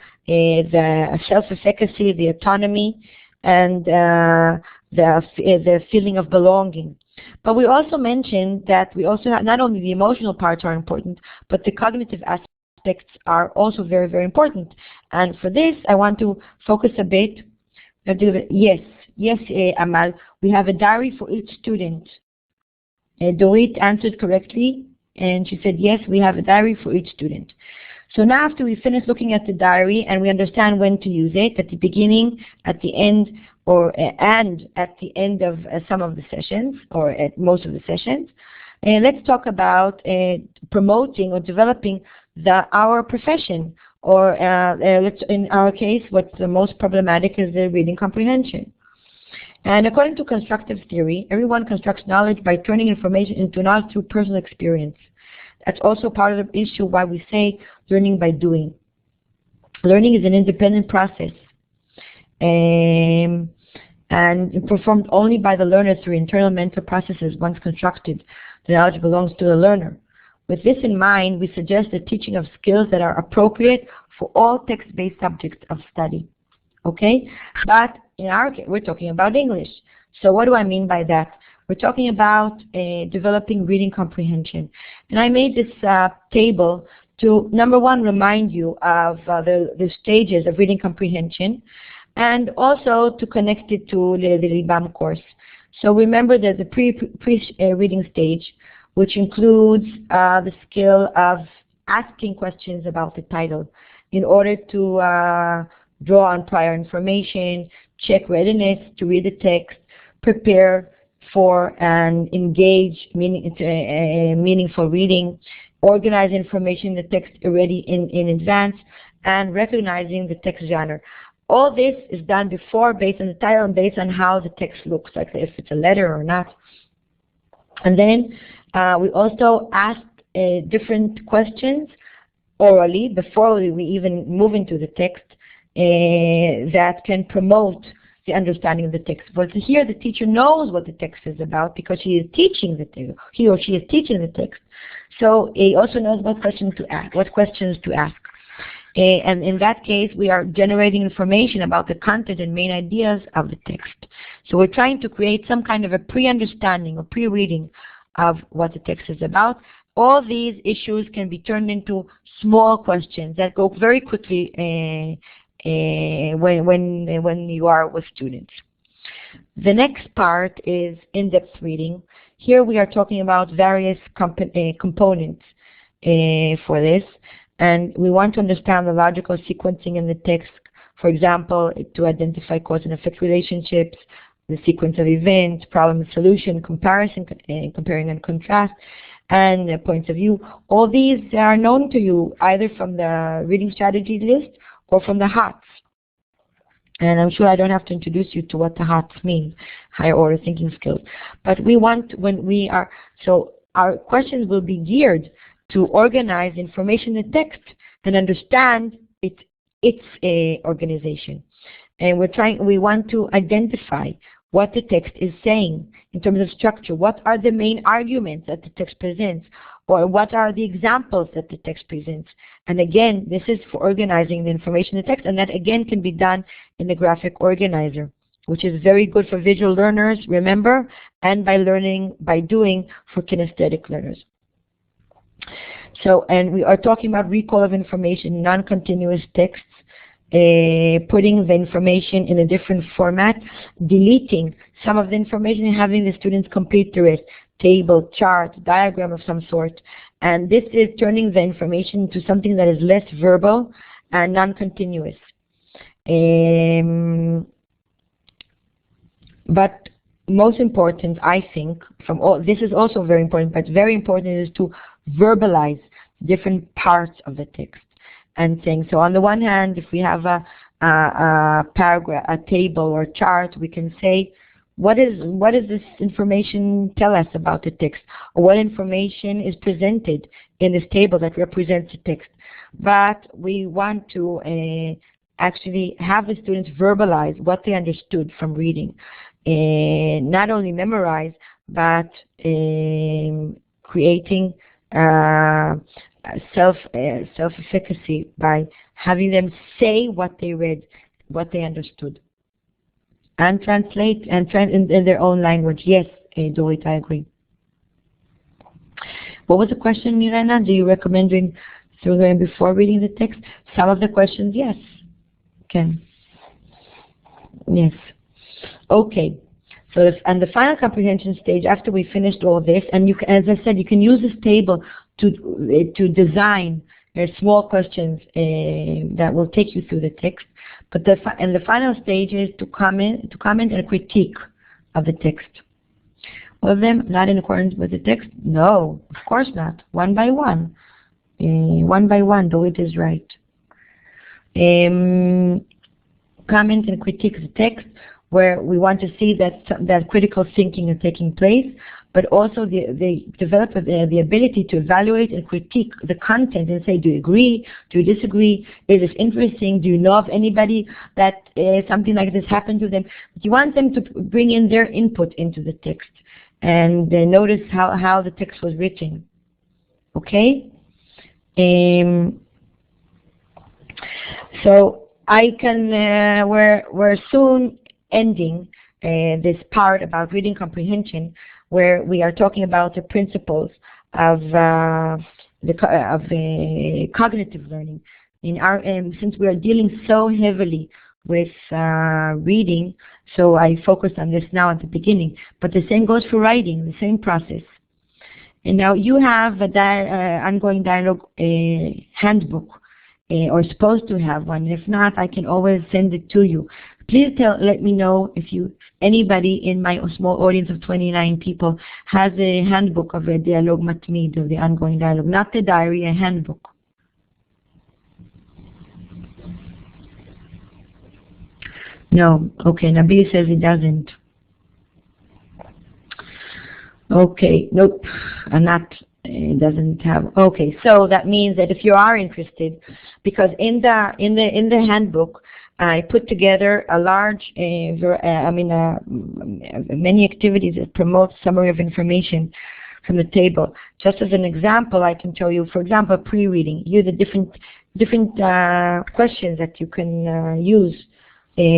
self-efficacy, the autonomy, and the feeling of belonging. But we also mentioned that we also not only the emotional parts are important, but the cognitive aspects are also very, very important. And for this, I want to focus a bit. Yes, Amal, we have a diary for each student. Dorit answered correctly, and she said, yes, we have a diary for each student. So now after we finish looking at the diary and we understand when to use it, at the beginning, at the end, and at the end of some of the sessions, or at most of the sessions, let's talk about promoting or developing our profession, or in our case, what's the most problematic is the reading comprehension. And according to constructive theory, everyone constructs knowledge by turning information into knowledge through personal experience. That's also part of the issue why we say learning by doing. Learning is an independent process and performed only by the learner through internal mental processes. Once constructed, the knowledge belongs to the learner. With this in mind, we suggest the teaching of skills that are appropriate for all text-based subjects of study. Okay? But in our case, we're talking about English. So what do I mean by that? We're talking about developing reading comprehension. And I made this table to, number one, remind you of the stages of reading comprehension, and also to connect it to the Libam course. So remember that the pre-reading stage, which includes the skill of asking questions about the title in order to draw on prior information, check readiness to read the text, prepare for and engage meaningful reading, organize information in the text already in advance, and recognizing the text genre. All this is done before based on the title and based on how the text looks, like if it's a letter or not. And then we also ask different questions orally before we even move into the text that can promote the understanding of the text. But here the teacher knows what the text is about because he is teaching the text. He or she is teaching the text. So he also knows what questions to ask. And in that case, we are generating information about the content and main ideas of the text. So we're trying to create some kind of a pre-understanding or pre-reading of what the text is about. All these issues can be turned into small questions that go very quickly when you are with students. The next part is in-depth reading. Here we are talking about various components for this, and we want to understand the logical sequencing in the text. For example, to identify cause and effect relationships, the sequence of events, problem and solution, comparison, comparing and contrast, and points of view. All these are known to you either from the reading strategies list or from the HOTS. And I'm sure I don't have to introduce you to what the HOTS mean, higher order thinking skills. But we want, so our questions will be geared to organize information in the text and understand its organization. And we want to identify what the text is saying in terms of structure. What are the main arguments that the text presents? Or what are the examples that the text presents? And again, this is for organizing the information in the text, and that again can be done in the graphic organizer, which is very good for visual learners, remember, and by doing for kinesthetic learners. So, and we are talking about recall of information, non-continuous texts, putting the information in a different format, deleting some of the information and having the students complete the rest, table, chart, diagram of some sort. And this is turning the information to something that is less verbal and non-continuous. But most important, I think, from all, this is also very important, but very important is to verbalize different parts of the text and saying, so on the one hand, if we have a paragraph, a table or chart, we can say, what does this information tell us about the text? Or what information is presented in this table that represents the text? But we want to actually have the students verbalize what they understood from reading. Not only memorize, but creating self-efficacy by having them say what they read, what they understood, and translate in their own language. Yes, Dorit, I agree. What was the question, Mirena? Do you recommend doing through them before reading the text? Some of the questions, yes. Okay. Yes. Okay. So, and the final comprehension stage, after we finished all this, and you can, as I said, you can use this table to design small questions that will take you through the text. But and the final stage is to comment and critique of the text. All of them not in accordance with the text? No, of course not. One by one. One by one, though it is right. Comment and critique the text, where we want to see that critical thinking is taking place, but also they develop the ability to evaluate and critique the content and say, do you agree? Do you disagree? Is this interesting? Do you know of anybody that something like this happened to them? But you want them to bring in their input into the text and notice how the text was written. Okay? So I can, we're soon ending this part about reading comprehension, where we are talking about the principles of the cognitive learning. In our since we are dealing so heavily with reading, so I focused on this now at the beginning. But the same goes for writing, the same process. And now you have a ongoing dialogue handbook, or supposed to have one. If not, I can always send it to you. Please let me know if anybody in my small audience of 29 people has a handbook of a dialogue matmid, of the ongoing dialogue, not the diary, a handbook. No, okay, Nabil says he doesn't. Okay, nope, it doesn't have. Okay, so that means that if you are interested, because in the handbook, I put together a large, many activities that promote summary of information from the table. Just as an example, I can show you, for example, pre-reading. Here are the different questions that you can use,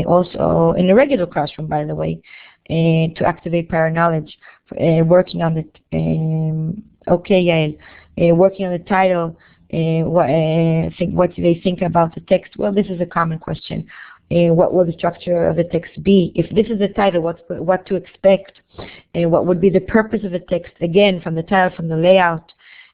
also in a regular classroom, by the way, to activate prior knowledge. Working on it. Okay, Yael. Working on the title. What do they think about the text? Well, this is a common question. What will the structure of the text be? If this is the title, what to expect? What would be the purpose of the text? Again, from the title, from the layout.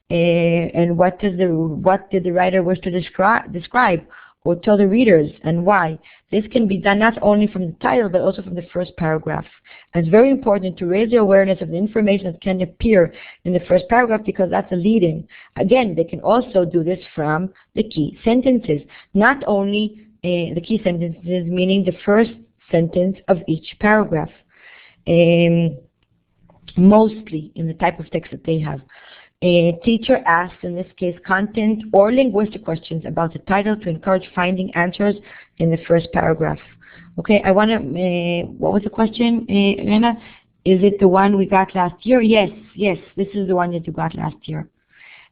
And what did the writer wish to describe or tell the readers, and why? This can be done not only from the title, but also from the first paragraph. And it's very important to raise the awareness of the information that can appear in the first paragraph, because that's a lead-in. Again, they can also do this from the key sentences. Not only the key sentences, meaning the first sentence of each paragraph. Mostly in the type of text that they have. A teacher asks, in this case, content or linguistic questions about the title to encourage finding answers in the first paragraph. Okay, I want to, what was the question, Rena? Is it the one we got last year? Yes, this is the one that you got last year.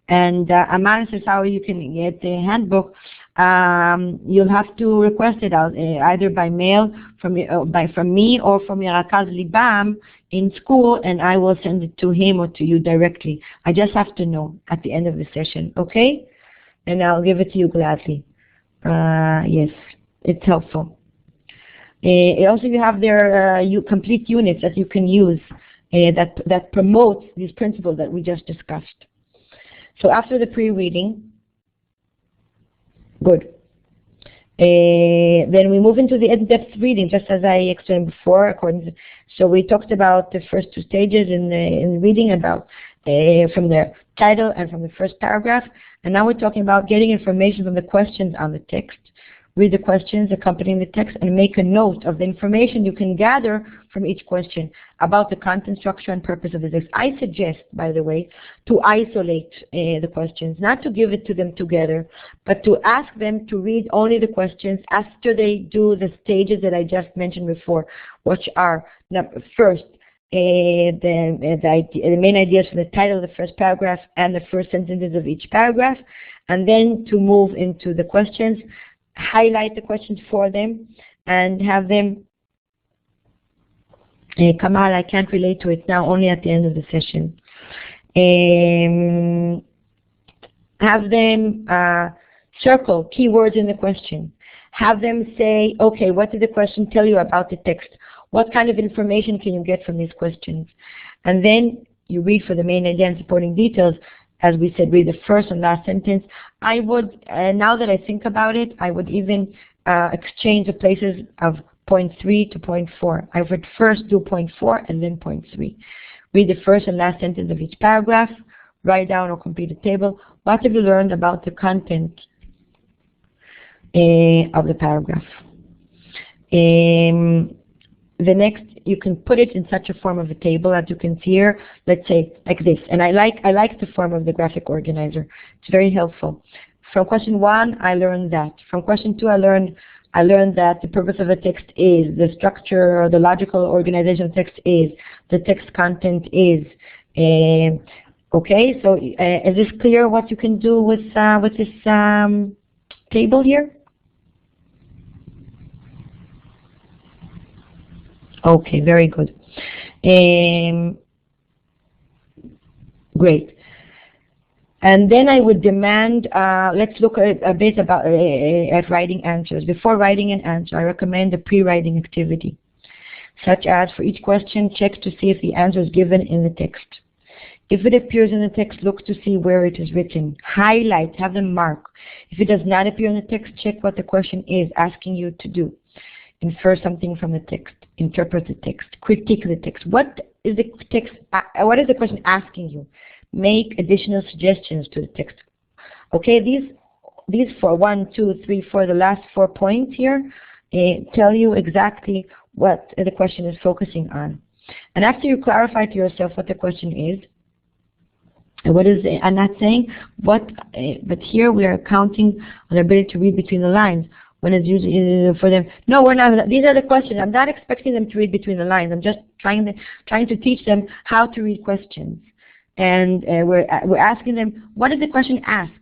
And Amanda says how you can get the handbook. you'll have to request it out either by mail from me or from Yarakaz Libam in school, and I will send it to him or to you directly. I just have to know at the end of the session, okay? And I'll give it to you gladly. Yes, it's helpful. Also, you have their complete units that you can use that promotes these principles that we just discussed. So after the pre-reading, good. Then we move into the in-depth reading, just as I explained before. So we talked about the first two stages in reading, about from the title and from the first paragraph. And now we're talking about getting information from the questions on the text. Read the questions accompanying the text and make a note of the information you can gather from each question about the content, structure, and purpose of the text. I suggest, by the way, to isolate the questions, not to give it to them together, but to ask them to read only the questions after they do the stages that I just mentioned before, which are first, the main ideas from the title of the first paragraph and the first sentences of each paragraph, and then to move into the questions, highlight the questions for them, and have them, Kamal, I can't relate to it now, only at the end of the session. Have them circle keywords in the question. Have them say, okay, what did the question tell you about the text? What kind of information can you get from these questions? And then you read for the main idea and supporting details. As we said, read the first and last sentence. I would, now that I think about it, I would even exchange the places of point 3 to point 4. I would first do point 4 and then point 3. Read the first and last sentence of each paragraph. Write down or complete a table. What have you learned about the content of the paragraph? The next, you can put it in such a form of a table as you can see here, let's say like this. And I like the form of the graphic organizer. It's very helpful. From question 1, I learned that. From question 2, I learned that the purpose of the text is, the structure or the logical organization of the text is, the text content is. Okay, so is this clear what you can do with this table here? Okay, very good. Great. And then I would demand, let's look at a bit about at writing answers. Before writing an answer, I recommend a pre-writing activity, such as for each question, check to see if the answer is given in the text. If it appears in the text, look to see where it is written. Highlight, have them mark. If it does not appear in the text, check what the question is asking you to do. Infer something from the text. Interpret the text. Critique the text. What is the text? What is the question asking you? Make additional suggestions to the text. Okay, these 4, 1, 2, 3, 4, the last 4 points here tell you exactly what the question is focusing on. And after you clarify to yourself what the question is, and what is I'm not saying what, but here we are counting on the ability to read between the lines. When it's usually for them, no, we're not. These are the questions. I'm not expecting them to read between the lines. I'm just trying to teach them how to read questions, and we're asking them, what does the question ask?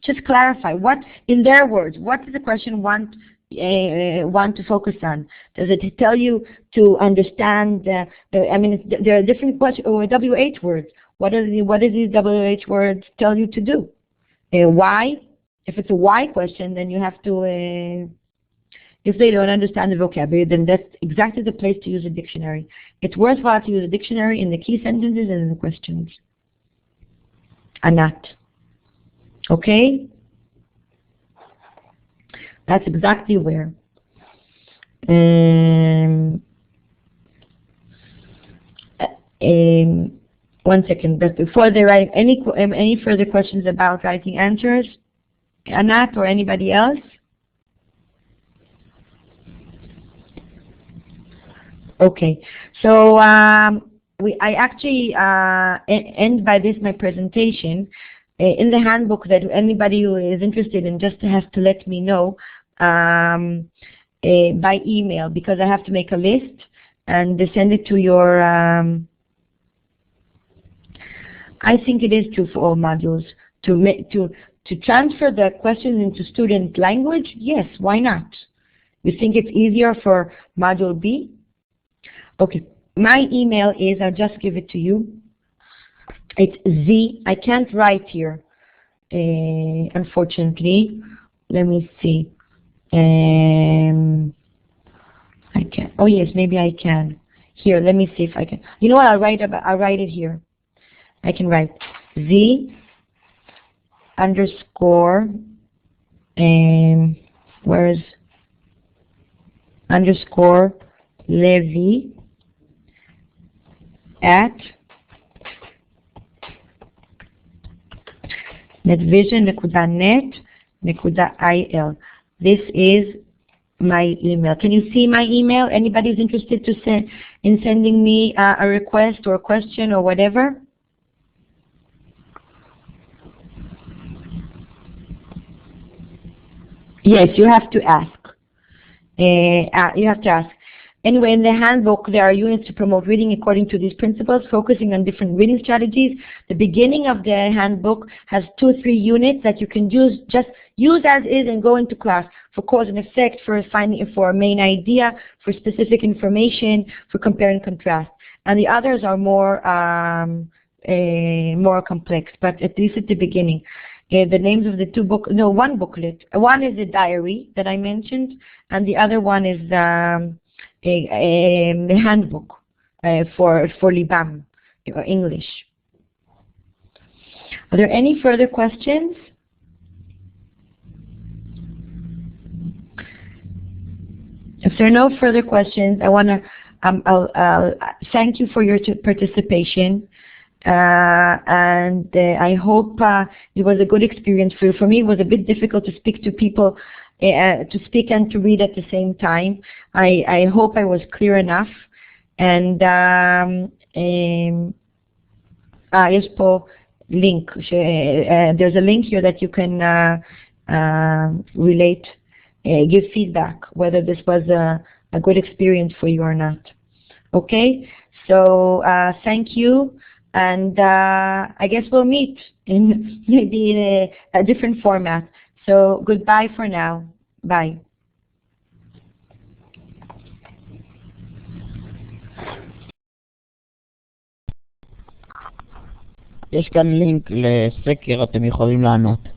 Just clarify. What, in their words, what does the question want to focus on? Does it tell you to understand? I mean, there are different questions or WH words. What does these WH words tell you to do? Why? If it's a why question, then you have to, if they don't understand the vocabulary, then that's exactly the place to use a dictionary. It's worthwhile to use a dictionary in the key sentences and in the questions. Anat. Okay? That's exactly where. 1 second. But before they write, any further questions about writing answers? Anat or anybody else? Okay, so I actually end by this my presentation. In the handbook that anybody who is interested in just has to let me know by email, because I have to make a list and send it to your, I think it is true for all modules, to To transfer the questions into student language, yes, why not? You think it's easier for Module B? Okay, my email is, I'll just give it to you. It's Z, I can't write here, unfortunately. Let me see. I can. Oh yes, maybe I can. Here, let me see if I can. You know what? I'll write it here. I can write Z underscore where is underscore Levy at netvision.net.il. This is my email. Can you see my email? Anybody who's interested to in sending me a request or a question or whatever? Yes, you have to ask. You have to ask. Anyway, in the handbook, there are units to promote reading according to these principles, focusing on different reading strategies. The beginning of the handbook has 2 or 3 units that you can just use as is and go into class for cause and effect, for a main idea, for specific information, for compare and contrast. And the others are more complex, but at least at the beginning. The names of the 2 books, no, 1 booklet. One is the diary that I mentioned, and the other one is the handbook for Libam, or English. Are there any further questions? If there are no further questions, I want to I'll thank you for your participation. And I hope it was a good experience for you. For me, it was a bit difficult to speak to people, to speak and to read at the same time. I hope I was clear enough. And יש פה link. There's a link here that you can relate, give feedback, whether this was a good experience for you or not. Okay? So thank you. And I guess we'll meet in maybe in a different format. So goodbye for now. Bye. יש כאן לינק לסקר, אתם יכולים לענות.